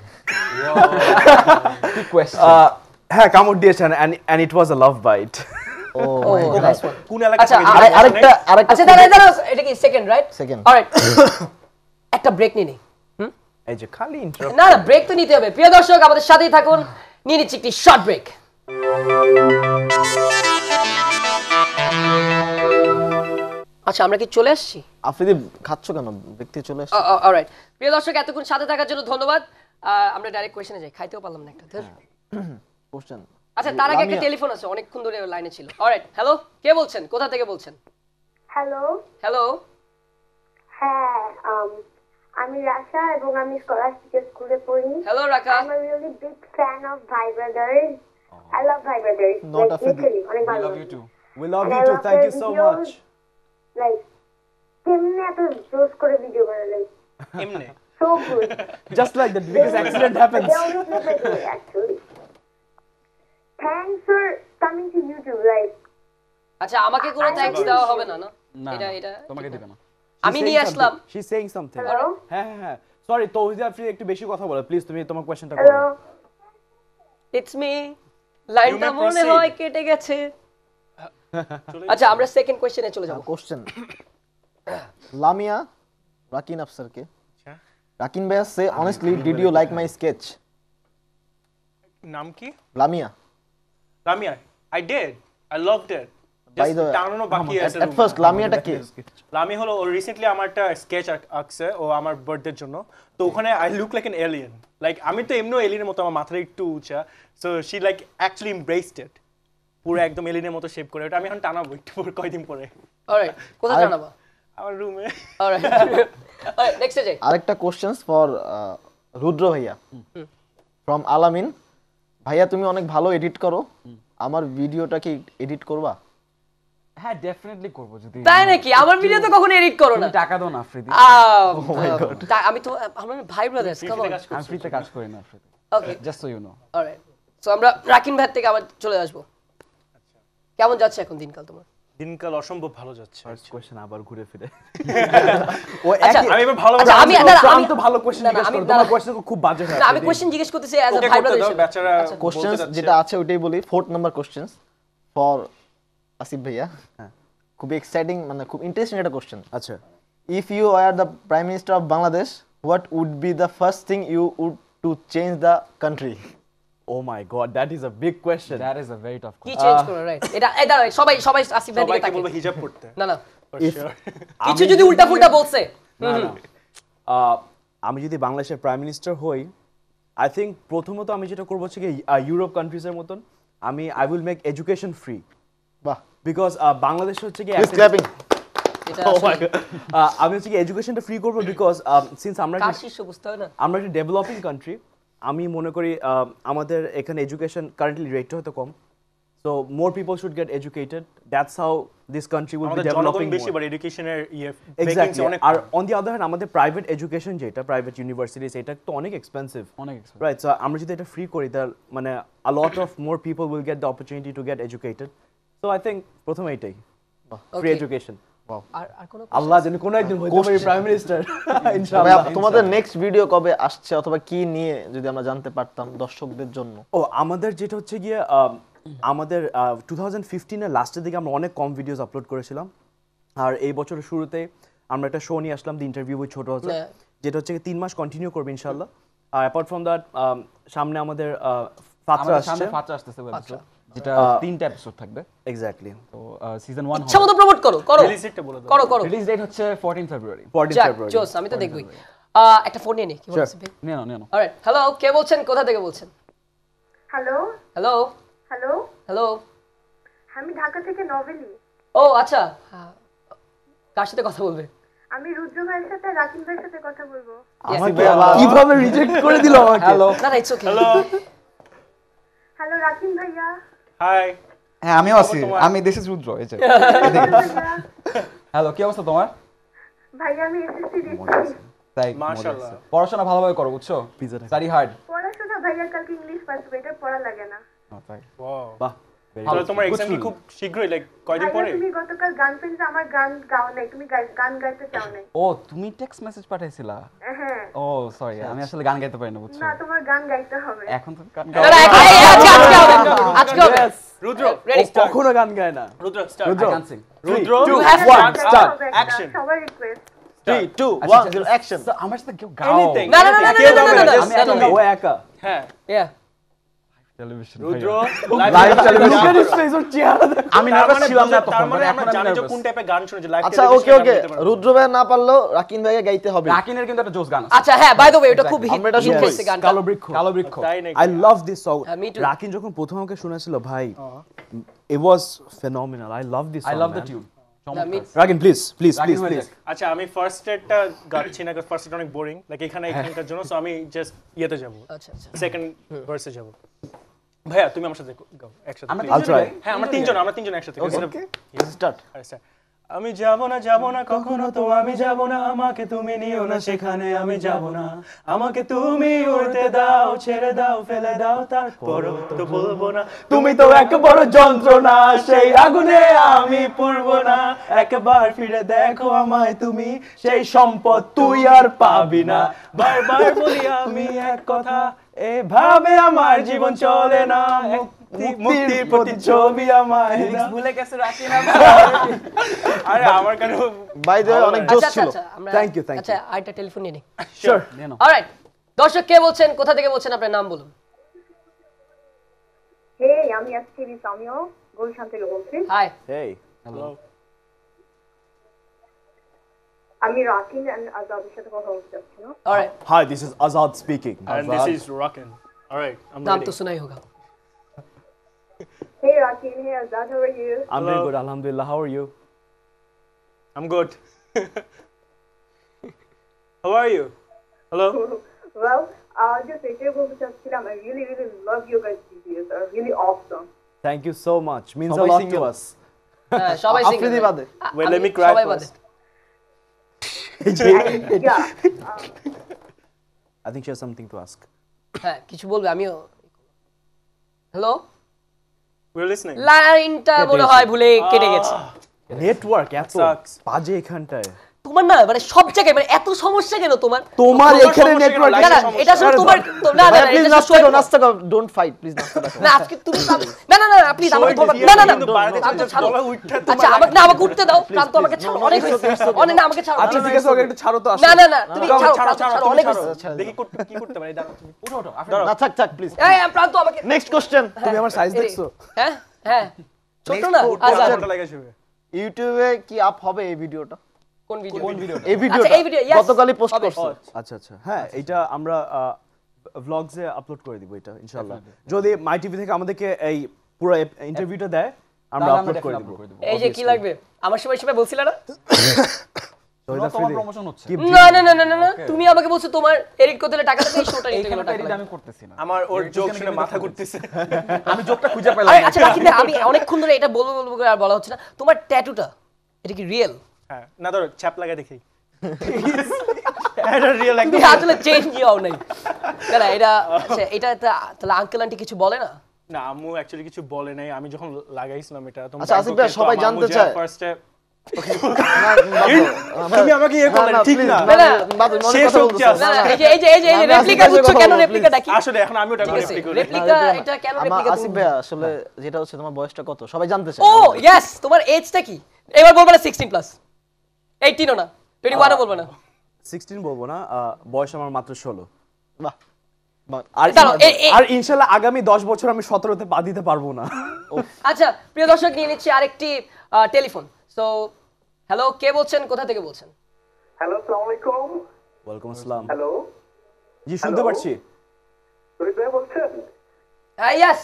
কি কোয়েশ্চেন। হ্যাঁ, কামড় দিয়েছেন and it was a love bite. Oh oh nice one. কোন এলাকা আচ্ছা, থেকে? আরেকটা আচ্ছা দাঁড়া এটা কি সেকেন্ড রাইট? Second. অলরাইট। একটা ব্রেক নিয়ে নি। এই যে খালি ইন্টারাপ্ট। না না ব্রেক তো নিতে হবে। প্রিয় দর্শক আমাদের সাথেই থাকুন, নিয়ে নিচ্ছি একটি শর্ট ব্রেক। আচ্ছা আমরা কি চলে আসছি? আফ্রিদি খাচ্ছ কেন? ব্যক্তি চলে আসছে। অলরাইট। প্রিয় দর্শক এতক্ষণ সাথে থাকার জন্য ধন্যবাদ। আমরা ডাইরেক্ট কোশ্চেনে যাই, খাইতেও পারলাম না একটা। কোশ্চেন। আচ্ছা তার আগে একটা টেলিফোন আছে, অনেকক্ষণ ধরে লাইনে ছিল। অলরাইট, হ্যালো, কে বলছেন, কোথা থেকে বলছেন? Hello, hello. হ্যাঁ আমি রাশা এবং আমি স্কলারশিপ স্কুলে পড়ি। হ্যালো রাকা। I'm a really big fan of Bhai Brothers. I love Bhai Brothers. Not like, a fan. literally, অনেক ভালো love লাগে। you too. We love And you I too. love Thank their you so videos. much. Like কেমনে এত জোস করে video বানালে? এমনে So good. Just like that because accident happens. They only play by the way, actually. Thanks for coming to YouTube. Like আচ্ছা আমাকে কোনো thanks দেওয়া হবে না না? না এটা এটা তোমাকে দিবে না। আমি নিয়ে আসলাম। She's saying something. Hello? হ্যাঁ হ্যাঁ হ্যাঁ। সরি তৌহিদা ফ্রি একটু বেশি কথা বলো প্লিজ, তুমি তোমার কোশ্চেনটা করো। hello. It's me. লাইনটা You may মনে proceed. হয় কেটে গেছে। আচ্ছা আমরা সেকেন্ড কোশ্চেনে চলে যাব কোশ্চেন লামিয়া রাকিন আফসারকে রাকিন ভাইয়া সে honestly did you like my sketch নাম কি? Lamia Lamia. I did. I loved it. By the way, টানানো বাকি আছে। at first লামিয়াটা কি? লামি হলো ও রিসেন্টলি আমার একটা স্কেচ আঁকছে ও আমার বার্থডের জন্য। তো ওখানে I look like an alien. Like আমি তো এমনিও এলিয়েনের মতো, আমার মাথাটা একটু উঁচা। So she like actually embraced it. পুরো একদম এলিয়েনের মতো শেপ করে। ওটা আমি এখন টানাবো একটু পরে, কয়দিন পরে। অলরাইট, কোথায় টানাবা? আমার রুমে। অলরাইট। অলরাইট, নেক্সটে যাই। আরেকটা কোশ্চেনস ফর রুদ্র ভাইয়া ফ্রম আলামিন। ভাইয়া তুমি অনেক ভালো এডিট করো, আমার ভিডিওটা কি এডিট করবা? হ্যাঁ ডেফিনেটলি করব যদি। তাই নাকি? আমার ভিডিও তো কখনো এডিট করো না। তুমি টাকা দাও না আফ্রিদি। আমি তো আমরা ভাই ব্রাদার্স, কাম অন। আমি ফ্রিতে কাজ করি না Afridi. Okay, just so you know. Alright. So আমরা রাকিন ভাই থেকে আবার চলে আসব। কেমন যাচ্ছে এখন দিনকাল তোমার? দিনকাল অসম্ভব ভালো যাচ্ছে। ফার্স্ট কোশ্চেন আবার ঘুরে ফিরে ও আচ্ছা, আমি এবার ভালো আচ্ছা, আমি তো ভালো কোশ্চেন জিজ্ঞেস করো, তোমার কোশ্চেন খুব বাজে হয়। না, আমি কোশ্চেন জিজ্ঞেস করতেছি অ্যাজ আ ভাই ব্রাদার। বেচারা কোশ্চেনস যেটা আছে ওইটাই বলি। 4th number questions for Asif ভাইয়া। খুব এক্সাইটিং, মানে খুব ইন্টারেস্টিং একটা কোশ্চেন। আচ্ছা, if you are the prime minister of Bangladesh, what would be the first thing you would to change the country? Oh my god, that is a big question. That is a very tough কি change করো, right? এটা দাঁড়াও, সবাই আসিফ ভাই দিকে সবাইকে তাকাই। বলবো হিজাব পড়তে। না না, If কিছু যদি উল্টা ফুলটা বলছে। আমি যদি বাংলাদেশের প্রাইম মিনিস্টার হই, আই থিঙ্ক প্রথমত আমি যেটা করবো হচ্ছে কি ইউরোপ কান্ট্রিজের মতন I will make education free. বাহ, বিকজ বাংলাদেশ হচ্ছে কি প্লিজ ক্ল্যাপিং। এটা আমি হচ্ছে কি এডুকেশনটা ফ্রি করবো বিকজ সিন্স আমরা কাশিস বুঝতে হয় না। আমরা একটা ডেভেলপিং কান্ট্রি, আমি মনে করি আমাদের এখানে এডুকেশন কারেন্টলি রেটটা হয়তো কম। So more people should get educated. That's how this country will be আমাদের developing জনগণ বেশি, more. বাট এডুকেশনের Exactly. ভ্যাকেন্সি অনেক আর on the other hand, আমাদের প্রাইভেট এডুকেশন যেটা প্রাইভেট ইউনিভার্সিটিজ, এটা তো অনেক এক্সপেন্সিভ, অনেক expensive. রাইট? সো আমরা যদি এটা ফ্রি করি, তাহলে মানে a lot of more people will get the opportunity to get educated. So I think প্রথমে এটাই ফ্রি Okay. এডুকেশন। আর কোনো আল্লাহ জানি কোন একদিন হইতে পারি প্রাইম মিনিস্টার ভাইয়া, ইনশাআল্লাহ। তোমাদের নেক্সট ভিডিও কবে আসছে অথবা কি নিয়ে যদি আমরা জানতে পারতাম দর্শকদের জন্য? ও আমাদের যেটা হচ্ছে গিয়ে আমাদের 2015 এর লাস্টের দিকে আমরা অনেক কম ভিডিওস আপলোড করেছিলাম, আর এই বছরের শুরুতে আমরা একটা শো নিয়ে আসলাম, দি ইন্টারভিউ উইথ ছোট হাজার, যেটা হচ্ছে 3 মাস কন্টিনিউ করবে ইনশাআল্লাহ। আর অ্যাপার্ট ফ্রম দ্যাট সামনে আমাদের ফাতরা আমাদের সামনে আসছে। ফাতরা আসতেছে ওয়েব এপিসোড, যেটা 3টা এপিসোড থাকবে। এক্স্যাক্টলি। তো সিজন 1 ইচ্ছা মতো প্রমোট করো রিলিজ ডেটটা বলে দাও। করো। রিলিজ ডেট হচ্ছে 14 ফেব্রুয়ারি। 14 যাক, ফেব্রুয়ারি। জোস, আমি তো দেখবই। একটা ফোন নিয়ে নি, কি বলছিস ভাই? নিয়ে নাও। অলরাইট, হ্যালো, কে বলছেন, কোথা থেকে বলছেন? Hello hello hello, hello. আমি ঢাকা থেকে নভেলি। ও আচ্ছা, কার সাথে কথা বলবে? আমি রুদ্র ভাইয়ের সাথে রাকিন ভাইয়ের সাথে কথা বলবো। আমাকে কিভাবে রিজেক্ট করে দিল আমাকে? হ্যালো। না না, it's okay. Hello hello Rakin ভাইয়া। হাই। হ্যাঁ আমিও আছি, আমি দিস ইজ রুদ্র। এই যে হ্যালো, কি অবস্থা তোমার? ভাইয়া আমি এসএসসি দিচ্ছি। তাই মাশাআল্লাহ। পড়াশোনা ভালোভাবে করো, বুঝছো? Study hard. পড়াশোনা ভাইয়া কালকে ইংলিশ পাস হবে, এটা পড়া লাগে না। ওয়াও, বাহ, তাহলে তোমার এক্সাম কি খুব শীঘ্রই, লাইক কয়দিন ভাইয়া পরে? তুমি গতকাল গান পেয়েছো, আমার গান গাও নাই, তুমি গান গাইতে চাও নাই। ও তুমি টেক্সট মেসেজ পাঠাইছিলা? হ্যাঁ। ও সরি, আমি আসলে গান গাইতে পারি না, বুঝছো? না, তোমার গান গাইতে হবে। এখন তো গান না না, আজকে হবে, আজকে হবে। রুদ্র রেডি, ও কখনো গান গায় না। রুদ্র স্টার্ট। গান সিং। রুদ্র 2 have 1 গাইতে স্টার্ট। হবে একটা, Action. সবার রিকোয়েস্ট। 3 2 1 0 অ্যাকশন। আমার সাথে কেউ গাও। Anything. না না না না কে না গাবে? না না, Just না, না, ও একা হ্যাঁ, ইয়া। টেলিভিশন। রুদ্র লাইভ টেলিভিশন ফেস ওর চেহারা দেখো। আমি নার্ভাস ছিলাম না তখন, তার মানে এখন আমরা আমি জানি যে নার্ভাস। কোন টাইপের গান শুনেছে লাইভ। আচ্ছা, ওকে রুদ্র ভাই না পারলেও রাকিন ভাইকে গাইতে হবে। রাকিনের কিন্তু একটা জোস গান আছে। আচ্ছা হ্যাঁ, বাই দ্য ওয়ে, এটা খুব হিট আমরা এটা শুনবো। হয়েছে গানটা। কালো বৃক্ষ। কালো বৃক্ষ। তাই নাকি? I love this song. me too. Rakin যখন প্রথম আমাকে শোনাছিল ভাই, it was phenomenal. I love this song. I love the man. Tune. Rakin please please Rakin please হয়ে প্লিজ। যাক। আচ্ছা, আমি ফার্স্ট স্টেটটা গাচ্ছি না, কারণ ফার্স্ট স্টেট অনেক বোরিং, লাইক এখানকার জন্য। সো আমি জাস্ট ইয়েতে যাব, আচ্ছা আচ্ছা। সেকেন্ড ভার্সে যাব। ভাইয়া তুমি আমার সাথে গাও একসাথে। আমরা please। I'll try. হ্যাঁ, আমরা তিনজন একসাথে। স্টার্ট। আচ্ছা, আমি যাব না কখনো তো, আমি যাব না, আমাকে তুমি নিও না সেখানে, আমি যাব না, আমাকে তুমি উড়তে দাও, ছেড়ে দাও, ফেলে দাও, তারপর তো বলবো না, তুমি তো এক বড় যন্ত্রণা, সেই আগুনে আমি পড়ব না, একবার ফিরে দেখো আমায় তুমি, সেই সম্পদ তুই আর পাবি না, বারবার বলি আমি এক কথা, এভাবে আমার জীবন চলে না। মুক্তির প্রতিচ্ছবি আমায় ভুলে গেছে রাখি না আরে আমার কাছে বাই দ্য ওয়ে অনেক জোশ ছিল Thank you, thank আচ্ছা আরেকটা টেলিফোন নিয়ে নি Sure. অলরাইট দর্শক কে বলছেন কোথা থেকে বলছেন আপনার নাম বলুন হেই আমি আজকে আমিও গুলশান থেকে বলছি হাই Hey. আমি রাকিন এন্ড আজাদের সাথে কথা বলতে চাচ্ছিলাম alright Hi, this is Azad speaking. and this is Rockin. All right, I'm নাম ready. তো सुना ही होगा Hey Rakin, hey Azad, how are you? I'm doing good, alhamdulillah. How are you? I'm good. How are you? Hello? Well, just এটাই বলতে চাচ্ছিলাম I really love you guys videos. Are really awesome. Thank you so much. Means a সবাই lot to single. us. হ্যাঁ সবাই single Afridi বাদে। Wait, let me cry first. Yeah. I think she has something to ask. হ্যাঁ কিছু বলবে আমিও hello We're listening. লাইনটা মনে হয় ভুলে কেটে গেছে Network এত sucks. বাজে এখানটায়। তোমার না মানে সব জায়গায় মানে এত সমস্যা কেন তোমার তোমার এখানে সমস্যা নেটওয়ার্ক কেন? না না এটা শুধু তোমার না না প্লিজ এটা নাস্তা করো নাস্তা করো ডোন্ট ফাইট প্লিজ নাস্তা করো না আজকে তুমি না না না প্লিজ আমাকে ধরো না না না কিন্তু বাইরে থেকে প্রান্ত ছাড়ো। গলা উঠতে আচ্ছা আমাকে না আমাকে উঠতে দাও প্রান্ত আমাকে ছাড়ো অনেক হয়েছে অনেক না আমাকে ছাড়ো আচ্ছা ঠিক আছে ওকে একটু ছাড়ো তো আসো। না না না তুমি ছাড়ো ছাড়ো প্রান্ত ছাড়ো ছাড়ো তুমি অনেক ছাড়ো। হয়েছে দেখি কি করতে পারি দাঁড়াও তুমি উঠো উঠো না থাক থাক প্লিজ এই প্রান্ত আমাকে নেক্সট কোশ্চেন তুমি আমার সাইজ দেখছো? হ্যাঁ হ্যাঁ ছোট না আচ্ছা আচ্ছা ঘন্টা লাগে শুবে ইউটিউবে কি আপ হবে এই ভিডিওটা কোন ভিডিও এই ভিডিওটা আচ্ছা, এই video, yes. গতকালই পোস্ট হবে। করছো আচ্ছা আচ্ছা হ্যাঁ এটা আমরা ভ্লগসে আপলোড করে দিব এটা ইনশাআল্লাহ যদি মাই টিভি থেকে আমাদেরকে এই পুরো ইন্টারভিউটা দেয় আমরা আপলোড করে দিব এই যে কি লাগবে আমার সময় বলছিলা না তোমার প্রমোশন হচ্ছে না না না না না, না তুমি আমাকে বলছো তোমার এডিট করতে হলে টাকা দেবে শোটা নিতে গেলে টাকা এটা লাগবে। আমি করতেছি না আমার ওর জোক শুনে মাথা ঘুরতেছে আমি জোকটা খুঁজে পেলাম আরে আচ্ছা রাখি না আমি অনেকক্ষণ ধরে এটা বলবো বলবো করে আর বলা হচ্ছে না তোমার ট্যাটুটা এটা কি রিয়েল হ্যাঁ না ধরো ছ্যাপ লাগা দেখি এটা রিয়েল তুমি একদম আসলে চেঞ্জ হও নাই না এটা আচ্ছা এটা তাহলে আঙ্কেল আন্টি কিছু বলে না না আম্মু অ্যাকচুয়ালি কিছু বলে নাই আমি যখন লাগাইছিলাম এটা তো আচ্ছা, আসিফ ভাই, সবাই জানতে চায়। ফার্স্টে না, তুমি আমাকে ইয়ে করলে ঠিক না না, না, শেষ হচ্ছে না না এই যে রেপ্লিকা বুঝছো কেন রেপ্লিকা ডাকি আসলে এখন আমি ওটা ঠিক আছে রেপ্লিক করি রেপ্লিকা এটা কেন আমার রেপ্লিকা আসিফ ভাই আসলে যেটা হচ্ছে তোমার বয়সটা কত সবাই জানতে চায় ও ইয়েস তোমার এজটা কি এবার বলবে না 16 প্লাস 18 ও না 21 ও বলবে না 16 বলবো না বয়স আমার মাত্র 16 বাহ বাহ। আর দাঁড়াও, আর ইনশাআল্লাহ আগামী 10 বছর আমি 17তে পা দিতে পারবো না আচ্ছা প্রিয় দর্শক নিয়ে নিচ্ছি আরেকটি টেলিফোন সো হ্যালো কে বলছেন কোথা থেকে বলছেন হ্যালো আসসালামু আলাইকুম ওয়েলকাম আসসালাম হ্যালো জি শুনতে Hello? পাচ্ছি শহীদ ভাই বলছেন ইয়েস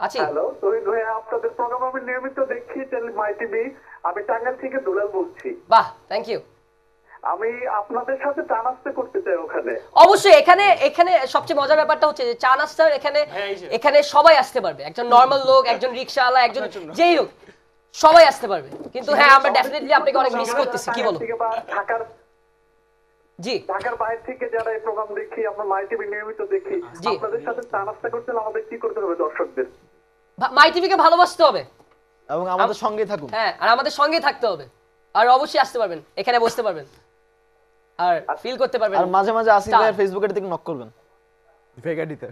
আছি হ্যালো শহীদ ভাই আপনাদের প্রোগ্রাম আমি নিয়মিত দেখি মাই টিভি আমি টাঙ্গাইল থেকে দুলাল বলছি বাহ থ্যাংক ইউ আমি আপনাদের সাথে চা নাস্তা করতে চাই ওখানে অবশ্যই এখানে সবচেয়ে মজার ব্যাপারটা হচ্ছে যে চা নাস্তার এখানে সবাই আসতে পারবে একজন নরমাল লোক একজন রিকশাওয়ালা একজন যেই হোক সবাই আসতে পারবে কিন্তু হ্যাঁ আমরা ডেফিনেটলি আপনাকে অনেক মিস করতেছি কি বলো থেকে বা জি ঢাকার বাইরে থেকে যারা এই প্রোগ্রাম দেখি আমরা মাই টিভি নিয়মিত দেখি জি। আপনাদের সাথে চা নাস্তা করতে হলে আমাদের কি করতে হবে দর্শকদের মাই টিভিকে ভালোবাসতে হবে এবং আমাদের সঙ্গে থাকুন হ্যাঁ আর আমাদের সঙ্গে থাকতে হবে আর অবশ্যই আসতে পারবেন এখানে বসতে পারবেন আর ফিল করতে পারবেন আর মাঝে মাঝে আসিফ ভাই Star. ফেসবুকের দিকে নক করবেন ভেগাডিতে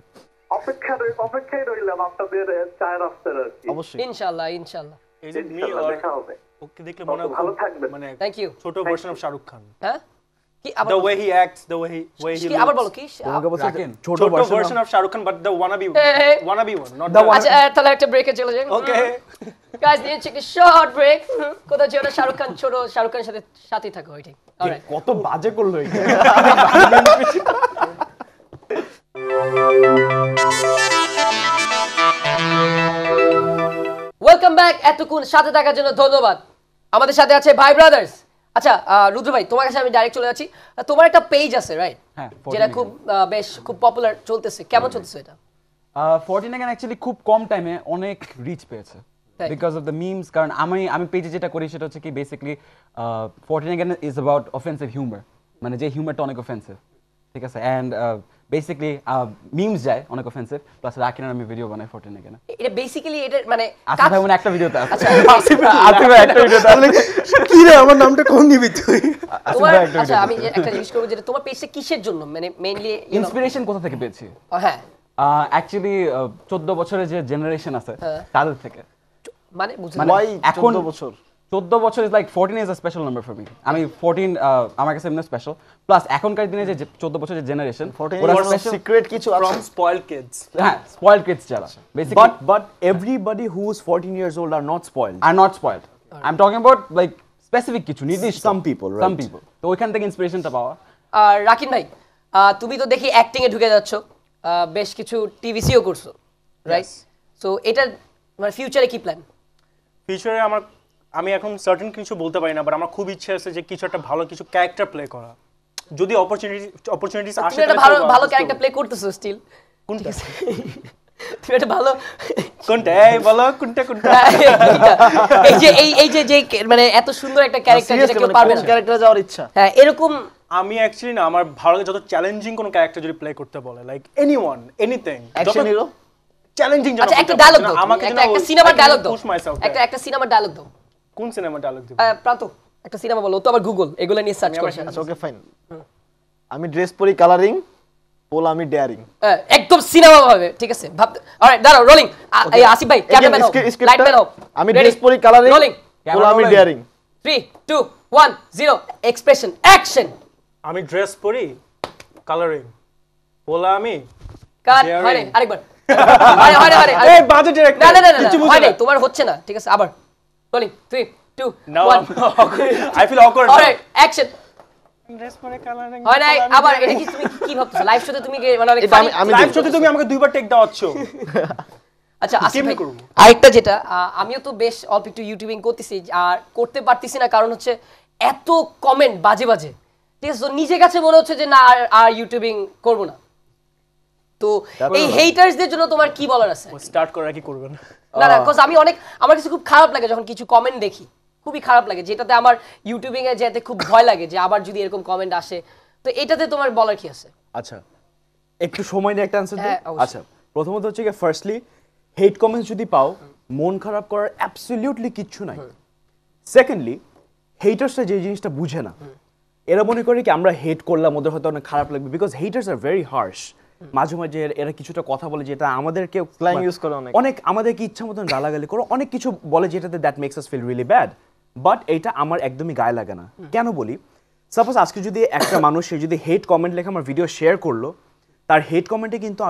অপেক্ষায় রইলাম আপনাদের চায়ের নাস্তার আর কি অবশ্যই ইনশাআল্লাহ ইজ ইট মি ইনশাআল্লাহ অর দেখা হবে ওকে দেখলে মনে হয় ভালো থাকবেন। মানে থ্যাংক ইউ ছোট ভার্সন অফ শাহরুখ খান হ্যাঁ কি আবার the way he acts the way he কি আবার বলো কি তোমাকে বলছি রাখেন। ছোট ছোট version version of Shahrukh Khan but the wannabe Hey. one not The the আচ্ছা তাহলে একটা ব্রেকে চলে যাই ওকে গাইস নিয়ে একটা শর্ট ব্রেক কোথাও যেও না শাহরুখ খান শাহরুখ খানের সাথেই থাকো ওইটাই অলরাইট কত বাজে করলো এটা ওয়েলকাম ব্যাক এতক্ষণ সাথে থাকার জন্য ধন্যবাদ আমাদের সাথে আছে ভাই ব্রাদার্স আচ্ছা রুদ্র ভাই তোমার কাছে আমি ডাইরেক্ট চলে যাচ্ছি তোমার একটা পেজ আছে রাইট হ্যাঁ, যেটা 14 খুব বেশ খুব পপুলার চলতেছে কেমন চলতেছে এটা 14 again অ্যাকচুয়ালি খুব কম টাইমে অনেক রিচ পেয়েছে তাই? বিকজ অফ দ্য মিমস কারণ আমি পেজে যেটা করি সেটা হচ্ছে কি basically 14 again is about offensive humour মানে যে হিউমারটা অনেক অফেন্সিভ ঠিক আছে অ্যান্ড বেসিক্যালি মিমস যায় অনেক অফেন্সিভ প্লাস রাকিন আর আমি ভিডিও বানাই 14 again এটা বেসিক্যালি এটা মানে আসিফ ভাই মনে হয় একটা ভিডিওতে আছে আচ্ছা আসিফ ভাই একটা ভিডিওতে আছে কি রে আমার নামটা কোন নিবি তুই তোমার আচ্ছা আমি একটা জিজ্ঞেস করবো যেটা তোমার পেজটা কিসের জন্য মানে মেইনলি ইন্সপিরেশন কোথা থেকে পেয়েছি হ্যাঁ অ্যাকচুয়ালি 14 বছরের যে জেনারেশন আছে তাদের থেকে মানে বুঝলাম মানে Why এখন 14 বছর? 14 বছর is like 14 is a special number for me আমি 14 আমার কাছে এমনি স্পেশাল প্লাস এখনকার দিনে যে 14 বছরের জেনারেশন 14 সিক্রেট কিছু আছে From spoiled kids. হ্যাঁ স্পয়েলড কিডস যারা basically But everybody who is 14 years old are not spoiled. Are not spoiled I am talking about like specific কিছু নির্দিষ্ট Some people, right. Some people তো ওইখান থেকে ইন্সপিরেশনটা পাওয়া আর রাকিন ভাই তুমি তো দেখি অ্যাক্টিং এ ঢুকে যাচ্ছ বেশ কিছু টিভিসিও করছো রাইট সো এটা মানে ফিউচারে কি প্ল্যান ফিউচারে আমি এখন সার্টেন কিছু বলতে পারি না বাট আমার খুব ইচ্ছে আছে যে কিছু একটা ভালো কিছু ক্যারেক্টার প্লে করা যদি অপরচুনিটিস আসে তুমি একটা ভালো ভালো ক্যারেক্টার প্লে করতেছো স্টিল কোনটা তুমি একটা ভালো কোনটা এই বলো কোনটা এই যে যে মানে এত সুন্দর একটা ক্যারেক্টার যেটা কেউ পারবে না ক্যারেক্টারে যাওয়ার ইচ্ছা হ্যাঁ এরকম আমি অ্যাকচুয়ালি না আমার ভালো লাগে যত চ্যালেঞ্জিং কোন ক্যারেক্টার যদি প্লে করতে বলে like anyone anything action hero challenging আচ্ছা একটা ডায়লগ দাও একটা সিনেমার ডায়লগ দাও একটা সিনেমার ডায়লগ দাও কোন সিনেমা ডায়লগ দিব প্রান্ত একটা সিনেমা বলো তো আবার গুগল এগুলো নিয়ে সার্চ করছে আচ্ছা ওকে ফাইন আমি ড্রেস পরি কালারিং বল আমি ডেয়ারিং একদম সিনেমা হবে ঠিক আছে ভাবতে অলরাইট দাঁড়াও রোলিং এই আসিফ ভাই ক্যামেরাম্যান হোক লাইট ম্যান হোক আমি ড্রেস পরি কালারিং রোলিং বল আমি ডেয়ারিং 3 2 1 0 এক্সপ্রেশন অ্যাকশন আমি ড্রেস পরি কালারিং বলা আমি কাট Daring. হয় আরেকবার হয় এই বাজে ডাইরেক্টর না কিছু বুঝে না তোমার হচ্ছে না ঠিক আছে আবার rolling 3 2 now 1 I feel awkward alright action dress পরে কালারিং হয় নাই আবার এটা কি তুমি কি ভাবতেছো লাইভ শোতে তুমি মানে অনেক funny- আমি লাইভ শোতে তুমি আমাকে দুইবার টেক দাওয়াচ্ছো আচ্ছা আসিফ কেমনে ভাই করবো? আরেকটা যেটা আমিও তো বেশ অল্প একটু ইউটিউবিং করতেছি আর করতে পারতেছি না কারণ হচ্ছে এত কমেন্ট বাজে বাজে ঠিক আছে তো নিজের কাছে মনে হচ্ছে যে না আর ইউটিউবিং করব না তো এই হেটার্সদের জন্য তোমার কি বলার আছে স্টার্ট করা কি করবেন না কজ আমি আমার কাছে খুব খারাপ লাগে যখন কিছু কমেন্ট দেখি খুবই খারাপ লাগে যেটাতে আমার ইউটিউবিং এ যেতে খুব ভয় লাগে যে আবার যদি এরকম কমেন্ট আসে তো এটাতে তোমার বলার কি আছে আচ্ছা একটু সময় নিয়ে একটা আনসার দিই হ্যাঁ, অবশ্যই। আচ্ছা প্রথমত হচ্ছে কি ফার্স্টলি হেট কমেন্টস যদি পাও মন খারাপ করার অ্যাবসলিউটলি কিচ্ছু নাই সেকেন্ডলি হেটার্সরা যে জিনিসটা বুঝে না এরা মনে করে কি আমরা হেট করলাম ওদের হয়তো অনেক খারাপ লাগবে বিকজ হেটার্স আর ভেরি হার্শ মাঝে মাঝে এরা কিছুটা কথা বলে যেটা আমাদেরকে Slang use করে অনেক। আমাদেরকে ইচ্ছা মতন গালাগালি করে অনেক কিছু বলে যেটাতে that makes us feel really bad but এটা আমার একদমই গায়ে লাগে না কেন বলি সাপোজ আজকে যদি একটা মানুষ সে যদি হেট কমেন্ট লেখা আমার ভিডিও শেয়ার করলো তার হেট কমেন্টে কিন্তু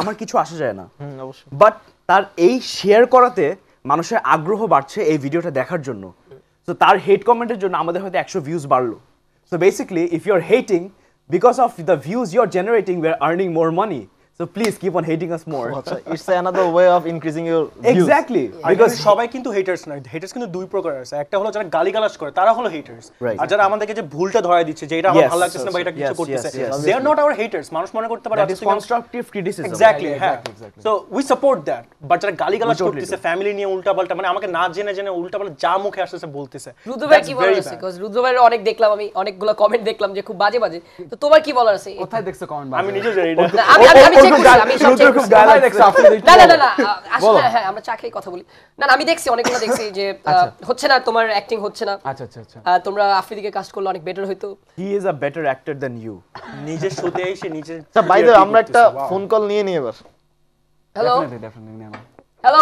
আমার কিছু আসা যায় না অবশ্যই বাট তার এই শেয়ার করাতে মানুষের আগ্রহ বাড়ছে এই ভিডিওটা দেখার জন্য সো তার হেট কমেন্টের জন্য আমাদের হয়তো 100 ভিউজ বাড়লো so basically if you are hating because of the views you are generating we are earning more money so please keep on hating us more আচ্ছা it's another way of increasing your exactly because because সবাই কিন্তু haters নয় haters কিন্তু দুই প্রকার আছে একটা হলো যারা গালিগালাজ করে তারা হলো হেটার্স Right. আর যারা আমাদেরকে যে ভুলটা ধরায় দিচ্ছে যে এটা আমার Yes, ভালো লাগছে না বা এটা কিছু yes, করতেছে yes, they are not our haters মানুষ মনে করতে পারে that is constructive criticism exactly হ্যাঁ so we support that but যারা গালিগালাজ We totally করতেছে ফ্যামিলি নিয়ে উল্টাপাল্টা মানে আমাকে না জেনে জেনে উল্টাপাল্টা যা মুখে আসতেছে বলতেছে রুদ্র ভাই কি That's বলার very আছে bad. কজ রুদ্র ভাইয়ের অনেক দেখলাম আমি অনেকগুলো কমেন্ট দেখলাম যে খুব বাজে বাজে তো তোমার কি বলার আছে কোথায় দেখছো কমেন্ট আমি নিজেও জানি না না, আমি চেক করছি আমি সব চেক করছি না আসলে হ্যাঁ আমরা চা খেয়ে কথা বলি না আমি দেখছি অনেকগুলো দেখছি যে হচ্ছে না তোমার অ্যাক্টিং হচ্ছে না আচ্ছা তোমরা আফ্রিদিকে কাস্ট করলে অনেক বেটার হইতো he is a better actor than you নিজের শোতে এসে নিজের আচ্ছা বাই দ্য আমরা একটা ফোন কল নিয়ে নিই এবার হ্যালো ডেফিনেটলি নেমা হ্যালো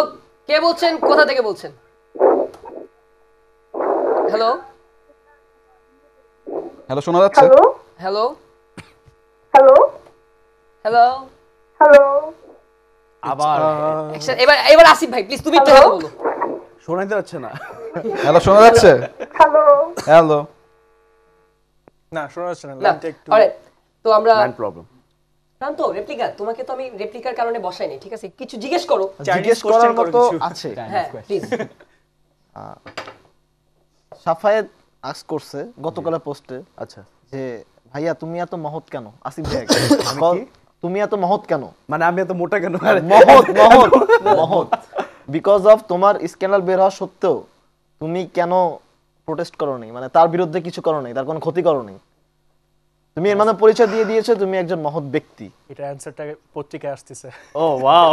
কে বলছেন কোথা থেকে বলছেন হ্যালো হ্যালো শোনা যাচ্ছে hello hello hello hello hello আবার এবার আসিফ ভাই প্লিজ তুমি একটু হ্যালো বলো শোনাইতে যাচ্ছে না হ্যালো শোনা যাচ্ছে হ্যালো হ্যালো না শোনা যাচ্ছে না না লাইনটা একটু অলরাইট তো আমরা ম্যান প্রবলেম প্রান্ত রেপ্লিকা তোমাকে তো আমি রেপ্লিকার কারণে বসাইনি ঠিক আছে কিছু জিজ্ঞেস করো জিজ্ঞেস question করার করো মতো কিছু। আছে হ্যাঁ প্লিজ সাফায়েত আস্ক করছে গতকালের পোস্টে আচ্ছা যে ভাইয়া তুমি এত মহৎ কেন আসিফ ভাই তুমি এত মহৎ কেন মানে আমি এত মোটা কেন মহৎ বিকজ অফ তোমার স্ক্যান্ডাল বের হওয়া সত্ত্বেও তুমি কেন প্রোটেস্ট করো নি মানে তার বিরুদ্ধে কিছু করো নি তার কোনো ক্ষতি করো নি তুমি এর মানে পরিচয় দিয়ে দিয়েছো তুমি একজন মহৎ ব্যক্তি এটা অ্যানসারটা পত্রিকায় আসতেছে Oh wow!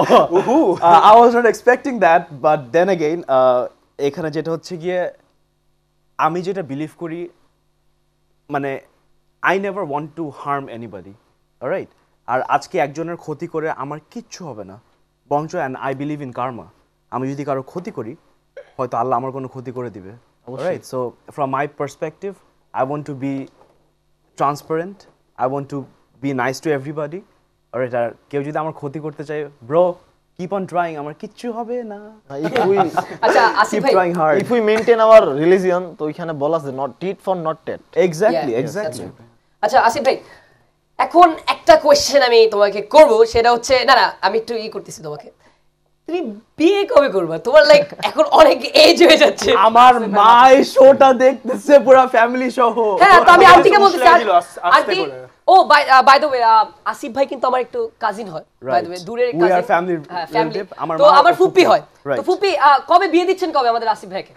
I was not expecting that, but then again, এখানে যেটা হচ্ছে গিয়ে আমি যেটা বিলিভ করি মানে I never want to harm anybody, alright? আর আজকে একজনের ক্ষতি করে আমার কিচ্ছু হবে না, বরঞ্চ and I believe in Karma, আমি যদি কারো ক্ষতি করি হয়তো আল্লাহ আমার কোনো ক্ষতি করে দিবে। Right, so from my perspective I want to be transparent, I want to be nice to everybody. Alright, আর কেউ যদি আমার ক্ষতি করতে চায়, ব্রো কিপ অন ট্রাইং, আমার কিচ্ছু হবে না। আচ্ছা আসিফ ভাই, if we maintain our religion, তো ওইখানে বলা আছে not tit for not tat। Exactly Yeah, exactly. আচ্ছা আসিফ ভাই, এখন একটা কোয়েশ্চেন আমি তোমাকে করব, সেটা হচ্ছে না আমি একটু করতেছি তোমাকে, তুমি বিয়ে কবে করবা? তোমার লাইক এখন অনেক এজ হয়ে যাচ্ছে। আমার মা এই শোটা দেখতেছে পুরো ফ্যামিলি সহ। হ্যাঁ, তো আমি আন্টিকে বলতেছি, উশলাই দিল আস্তে আন্টি করে। ও বাই দ্য ওয়ে আসিফ ভাই কিন্তু আমার একটু কাজিন হয়, বাই দ্য ওয়ে দূরের We are cousin, family family. relative, আমার তো মা আমার ও ফুপি ফুপি। হয়। Right. তো ফুপি কবে বিয়ে দিচ্ছেন কবে আমাদের আসিফ ভাইকে?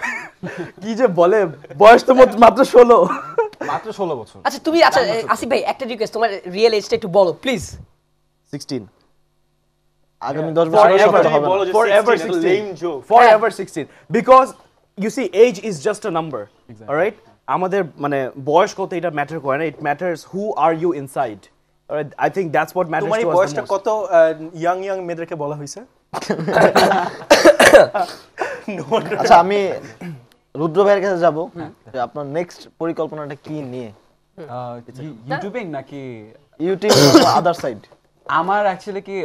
কি যে বলে, বয়স তো মাত্র 16। মাত্র 16 বছর। আচ্ছা তুমি আচ্ছা আসিফ ভাই একটা রিকোয়েস্ট, তোমার রিয়েল এজটা একটু বলো প্লিজ। 16 আগামী 10 বছর Forever, হবে না। বলো যে forever 16, 16, lame joke. forever 16, because you see age is just a number, all right? আমাদের মানে বয়স কত এটা ম্যাটার করে না, it matters who are you inside, all right? I think that's what matters তোমার to এই us the বয়সটা most. কত ইয়াং মেয়েদেরকে বলা হয়েছে? আচ্ছা আমি রুদ্র ভাইয়ের কাছে যাব, যে আপনার নেক্সট পরিকল্পনাটা কি নিয়ে, ইউটিউবিং নাকি ইউটিউব আদার সাইড? আমার অ্যাকচুয়ালি কি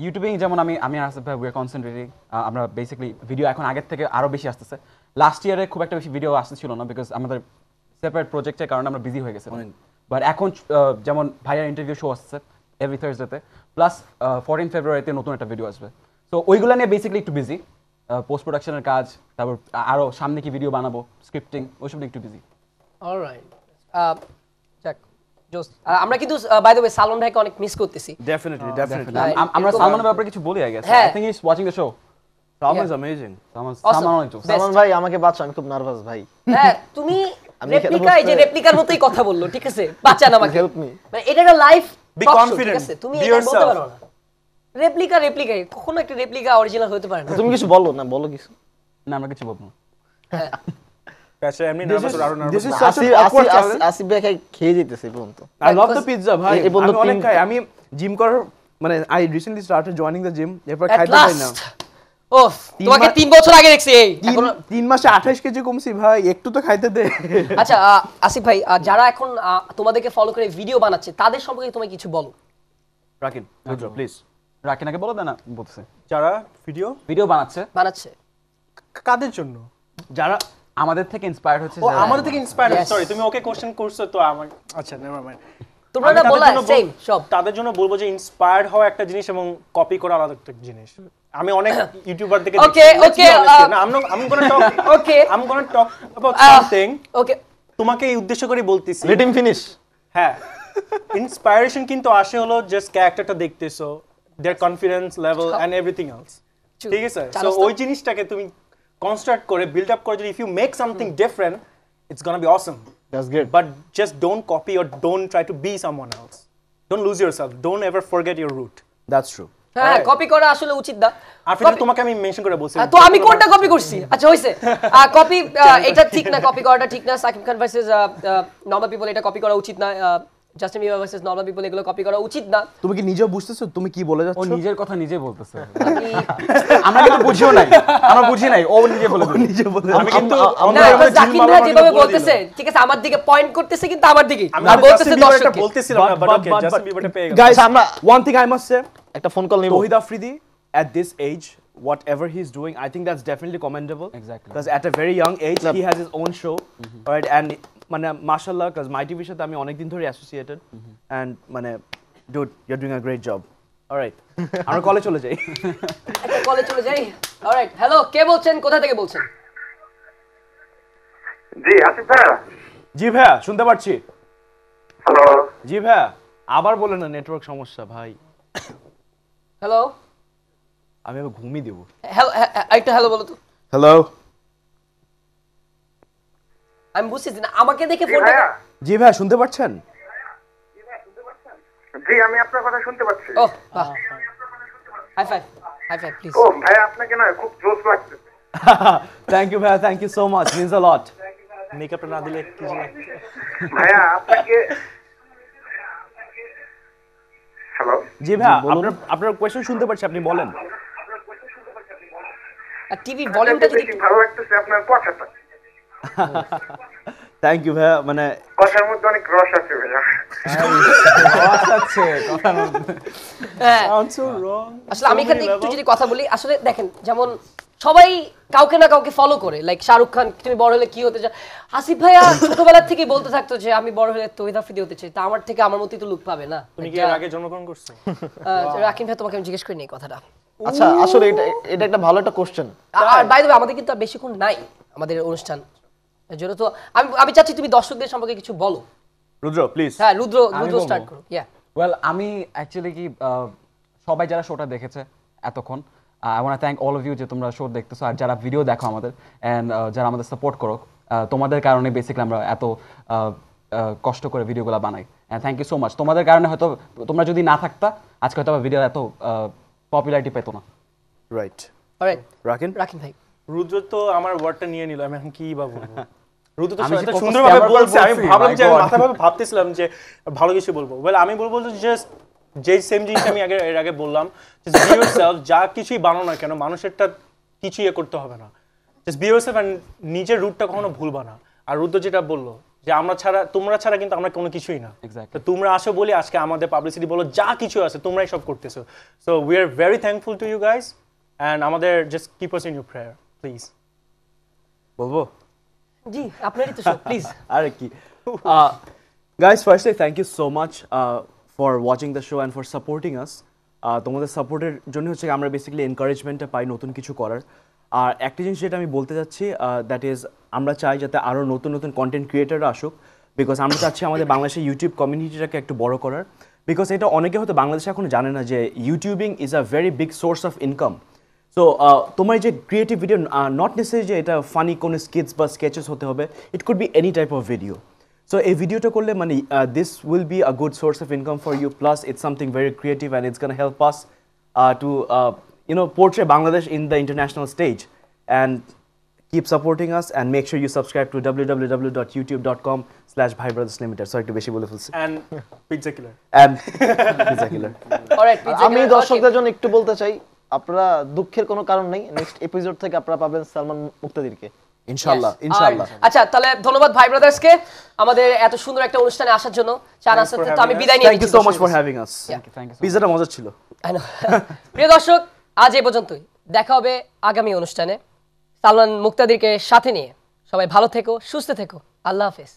ইউটিউবিং, যেমন আমি আসিফ ভাই উই আর কনসেন্ট্রেটিং, আমরা বেসিক্যালি ভিডিও এখন আগের থেকে আরো বেশি আসতেছে। লাস্ট ইয়ারে খুব একটা বেশি ভিডিও আসতেছিল না, বিকজ আমাদের সেপারেট প্রজেক্টের কারণে আমরা বিজি হয়ে গেছি। বাট এখন যেমন ভাইয়ার ইন্টারভিউ শো আসছে এভরি থার্সডেতে, প্লাস 14 ফেব্রুয়ারিতে নতুন একটা ভিডিও আসবে। তো ওইগুলো নিয়ে বেসিক্যালি একটু বিজি, পোস্ট প্রোডাকশনের কাজ, তারপর আরো সামনে কি ভিডিও বানাবো, স্ক্রিপ্টিং, ওইসব নিয়ে একটু বিজি। অলরাইট, যাক জোস। আমরা কিন্তু বাই দ্য ওয়ে সালমান ভাইকে অনেক মিস করতেছি। Definitely. আমরা সালমানের ব্যাপারে কিছু বলি, আই গেস। হ্যাঁ। I think he is watching the show. Salman is amazing. Salman অনেক জোস। সালমান ভাই আমাকে বাঁচো, আমি খুব নার্ভাস ভাই। হ্যাঁ, তুমি আমি রেপ্লিকা, এই যে এখানে রেপ্লিকার মতোই কথা বললো, ঠিক আছে? বাঁচান আমাকে। Help me. মানে এটা একটা লাইভ Be টক শো, ঠিক confident. আছে? তুমি Be এটা বলতে yourself. পারো না। রেপ্লিকা কখনো একটা রেপ্লিকা অরিজিনাল হতে পারে না। তুমি কিছু বলো না, বলো কিছু। না, আমরা কিছু বলবো না। আচ্ছা এমনি নার্ভাস আরো This nervous. is such an awkward challenge. Asif ভাই খেয়ে যেতেছে পর্যন্ত। I love the pizza, ভাই। এই বললো আমি অনেক তিন- খাই, আমি জিম করার মানে I recently started joining the gym, এরপর At খাইতে পারি না। last. ওফ, তোমাকে মাস- 3 বছর আগে দেখছি এই। এখন 3 মাসে 28 কেজি কমছি ভাই, একটু তো খাইতে দে। আচ্ছা আসিফ ভাই, যারা এখন তোমাদেরকে ফলো করে ভিডিও বানাচ্ছে, তাদের সম্পর্কে তুমি কিছু বলো। রাকিন, প্লিজ। রাখেন আগে বলো, দেন না বলতেছে। যারা ভিডিও বানাচ্ছে কাদের জন্য? যারা আমাদের থেকে ইন্সপায়ার্ড হচ্ছে, ও আমাদের থেকে ইন্সপায়ার্ড। Yes. সরি, তুমি ওকে কোশ্চেন করছো তো আমার, আচ্ছা নেভার মাইন্ড। তোমরা না বললা সেম সব। তাদের জন্য বলবো যে ইন্সপায়ার্ড হওয়া একটা জিনিস এবং কপি করা আলাদা একটা জিনিস। আমি অনেক ইউটিউবার থেকে Okay, okay, না I'm going to talk Okay. I'm going to talk about something. ওকে, তোমাকে এই উদ্দেশ্য করে বলতেছি। Let him finish. হ্যাঁ, ইন্সপায়ারেশন কিন্তু আসে হলো জাস্ট ক্যারেক্টারটা দেখতেছো, their confidence level and everything else. ঠিক আছে, সো ওই জিনিসটাকে তুমি কনস্ট্রাক্ট করে বিল্ড আপ করে যদি if you make something different, it's gonna be awesome. That's great. But just don't copy or don't try to be someone else. Don't lose yourself. Don't ever forget your root. That's true. হ্যাঁ copy করা আসলে উচিত না। আফরিদি তোমাকে আমি mention করে বলছি। তো আমি কোনটা কপি করছি? আচ্ছা হইছে, কপি এটা ঠিক না, কপি করাটা ঠিক না। Shakib Khan versus normal people, এটা কপি করা উচিত না। Justin Bieber versus normal people, এগুলো কপি করা উচিত না। তুমি কি নিজেও বুঝতেছো তুমি কি বলে ও যাচ্ছ? নিজের কথা নিজে বলতেছে। আমরা কিন্তু বুঝিও নাই, আমরা বুঝি নাই, ও নিজে বলে দিল। নিজে বলে আমি কিন্তু না, জাকির ভাই যেভাবে বলতেছে, ঠিক আছে, আমার দিকে পয়েন্ট করতেছে, কিন্তু আমার দিকে আমি আর বলতেছে দর্শককে। বলতেছিলাম না, বাট ওকে জাস্টিন বিবারটা পেয়ে গেল। গাইস, আমরা one thing I must say, একটা ফোন কল নিব। Tawhid Afridi at this age, whatever he's doing, I think that's definitely commendable. Exactly. Because at a very young age, he has his own show, right? And মানে mashallah, because my TV সাথে আমি অনেক দিন ধরে associated, and মানে dude, you're doing a great job. All right, আমরা কলে চলে যাই। একটা কলে চলে যাই। অলরাইট, হ্যালো, কে বলছেন, কোথা থেকে বলছেন? জি আসিফ ভাই। জি ভাইয়া, শুনতে পাচ্ছি। হ্যালো। জি ভাইয়া, আবার বলেন না, নেটওয়ার্ক সমস্যা ভাই। হ্যালো আমি আবার ঘুমিয়ে দেব। হ্যালো, একটা হ্যালো বলো তো। হ্যালো। আমি বুঝতেছি না, আমাকে দেখে ফোনটা। জি ভাইয়া, শুনতে পাচ্ছেন? জি আমি আপনার কথা শুনতে পাচ্ছি। ও বাহ, high five, high five please. ও ভাই আপনাকে না খুব জোশ লাগছে। থ্যাংক ইউ ভাইয়া, thank you so much, means a lot. মেকআপটা না দিলে কি জানি। ভাইয়া আপনাকে হ্যালো, জি ভাই, আপনার কোয়েশ্চেন শুনতে পাচ্ছি, আপনি বলেন। আর টিভি ভলিউমটা যদি বেশি ভালো লাগতেছে আপনার কথাটা। থ্যাংক ইউ ভাইয়া, মানে কথার মধ্যে অনেক রস আছে ভাইয়া। হ্যাঁ, আসলে আমি এখানে একটু যদি কথা বলি, আসলে দেখেন যেমন সবাই কাউকে না কাউকে ফলো করে, লাইক শাহরুখ খান তুমি বড় হলে কি হতে চাও, আসিফ ভাইয়া ছোটবেলা থেকেই বলতে থাকতো যে আমি বড় হলে তৌহিদ আফ্রিদি হতে চাই, তা আমার থেকে আমার মতই তো লুক পাবে না। তুমি কি এর আগে জন্মগ্রহণ করছো? রাকিব ভাই তোমাকে আমি জিজ্ঞেস করিনি এই কথাটা। আচ্ছা, আসলে এটা একটা ভালো একটা কোশ্চেন। আর বাই দ্য ওয়ে আমাদের কিন্তু আর বেশিক্ষণ নাই আমাদের অনুষ্ঠান, এর জন্য তো আমি চাচ্ছি তুমি দর্শকদের সম্পর্কে কিছু বলো। রুদ্র প্লিজ। হ্যাঁ, রুদ্র বলবো? স্টার্ট করো। ওয়েল, আমি অ্যাকচুয়ালি কি সবাই যারা শোটা দেখেছে এতক্ষণ, I want to thank all of you যে তোমরা শো দেখতেছো, আর যারা ভিডিও দেখো আমাদের, অ্যান্ড যারা আমাদের সাপোর্ট করো, তোমাদের কারণে বেসিক্যালি আমরা এত কষ্ট করে ভিডিওগুলো বানাই। Thank you so much. তোমাদের কারণে হয়তো, তোমরা যদি না থাকতা আজকে হয়তো ভিডিও এত পপুলারিটি পেতো না। রাইট। অলরাইট, রাকিন ভাই। রুদ্র তো আমার ওয়ার্ডটা নিয়ে নিল, আমি এখন কি বা বলবো। রুদ্র তো আমি এত কত সুন্দরভাবে scammer বলছে, আমি বলছি, ভাবলাম my যে God. মাথাভাবে ভাবতেছিলাম যে ভালো কিছু বলবো। ওয়েল, আমি বলবো জাস্ট যে সেম জিনিস আমি এর আগে বললাম, জাস্ট বি ইয়োরসেলফ। যা কিছুই বানাও না কেন, মানুষেরটা কিছু করতে হবে না, জাস্ট বি ইয়োরসেলফ, এন্ড নিজের রুটটা কখনো ভুলবা না। আর রুদ্র যেটা বললো যে তোমরা ছাড়া কিন্তু আমরা কোনো কিছুই না। Exactly. তো তোমরা আসো বলি আজকে আমাদের পাবলিসিটি বলো, যা কিছু আছে তোমরাই সব করতেছো। So we are very thankful to you guys, and আমাদের just keep us in your prayer please. বলবো? জি, আপনারই তো শো, প্লিজ। আরে কি, guys, firstly thank you so much for watching the show and for supporting us. তোমাদের সাপোর্টের জন্য হচ্ছে আমরা বেসিক্যালি এনকারেজমেন্টটা পাই নতুন কিছু করার। আর একটা জিনিস যেটা আমি বলতে চাচ্ছি, দ্যাট ইজ আমরা চাই যাতে আরও নতুন নতুন কন্টেন্ট ক্রিয়েটাররা আসুক, বিকজ আমরা চাচ্ছি আমাদের বাংলাদেশের ইউটিউব কমিউনিটিটাকে একটু বড় করার। বিকজ এটা অনেকে হয়তো বাংলাদেশে এখন জানে না যে YouTubing is a very big source of income. So তোমার যে ক্রিয়েটিভ ভিডিও, নট নেসেসারি যে এটা ফানি কোনো স্কিটস বা স্কেচেস হতে হবে, it could be any type of video. So এই ভিডিওটা করলে মানে this will be a good source of income for you, plus it's something very creative and it's gonna help us to portray Bangladesh in the international stage. And keep supporting us and make sure you subscribe to www.youtube.com/bhaibrothers limited. So একটু বেশি বলে ফেলছি। And Pizza Killer. And Pizza Killer. Alright, আমি দর্শকদের জন্য একটু বলতে চাই, আপনারা দুঃখের কোনো কারণ নেই, নেক্সট এপিসোড থেকে আপনারা পাবেন সালমান মুক্তাদিরকে, ইনশাআল্লাহ, ইনশাআল্লাহ। আচ্ছা, তাহলে ধন্যবাদ ভাই ব্রাদার্সকে আমাদের এত সুন্দর একটা অনুষ্ঠানে আসার জন্য। চার আসাতে তো আমি বিদায় নিয়ে Thank you so much for having us. Thank you so পিজাটা মজা ছিল। প্রিয় দর্শক, আজ এই পর্যন্তই। দেখা হবে আগামী অনুষ্ঠানে সালমান মুক্তাদিরকে সাথে নিয়ে। সবাই ভালো থেকো, সুস্থ থেকো। আল্লাহ হাফেজ।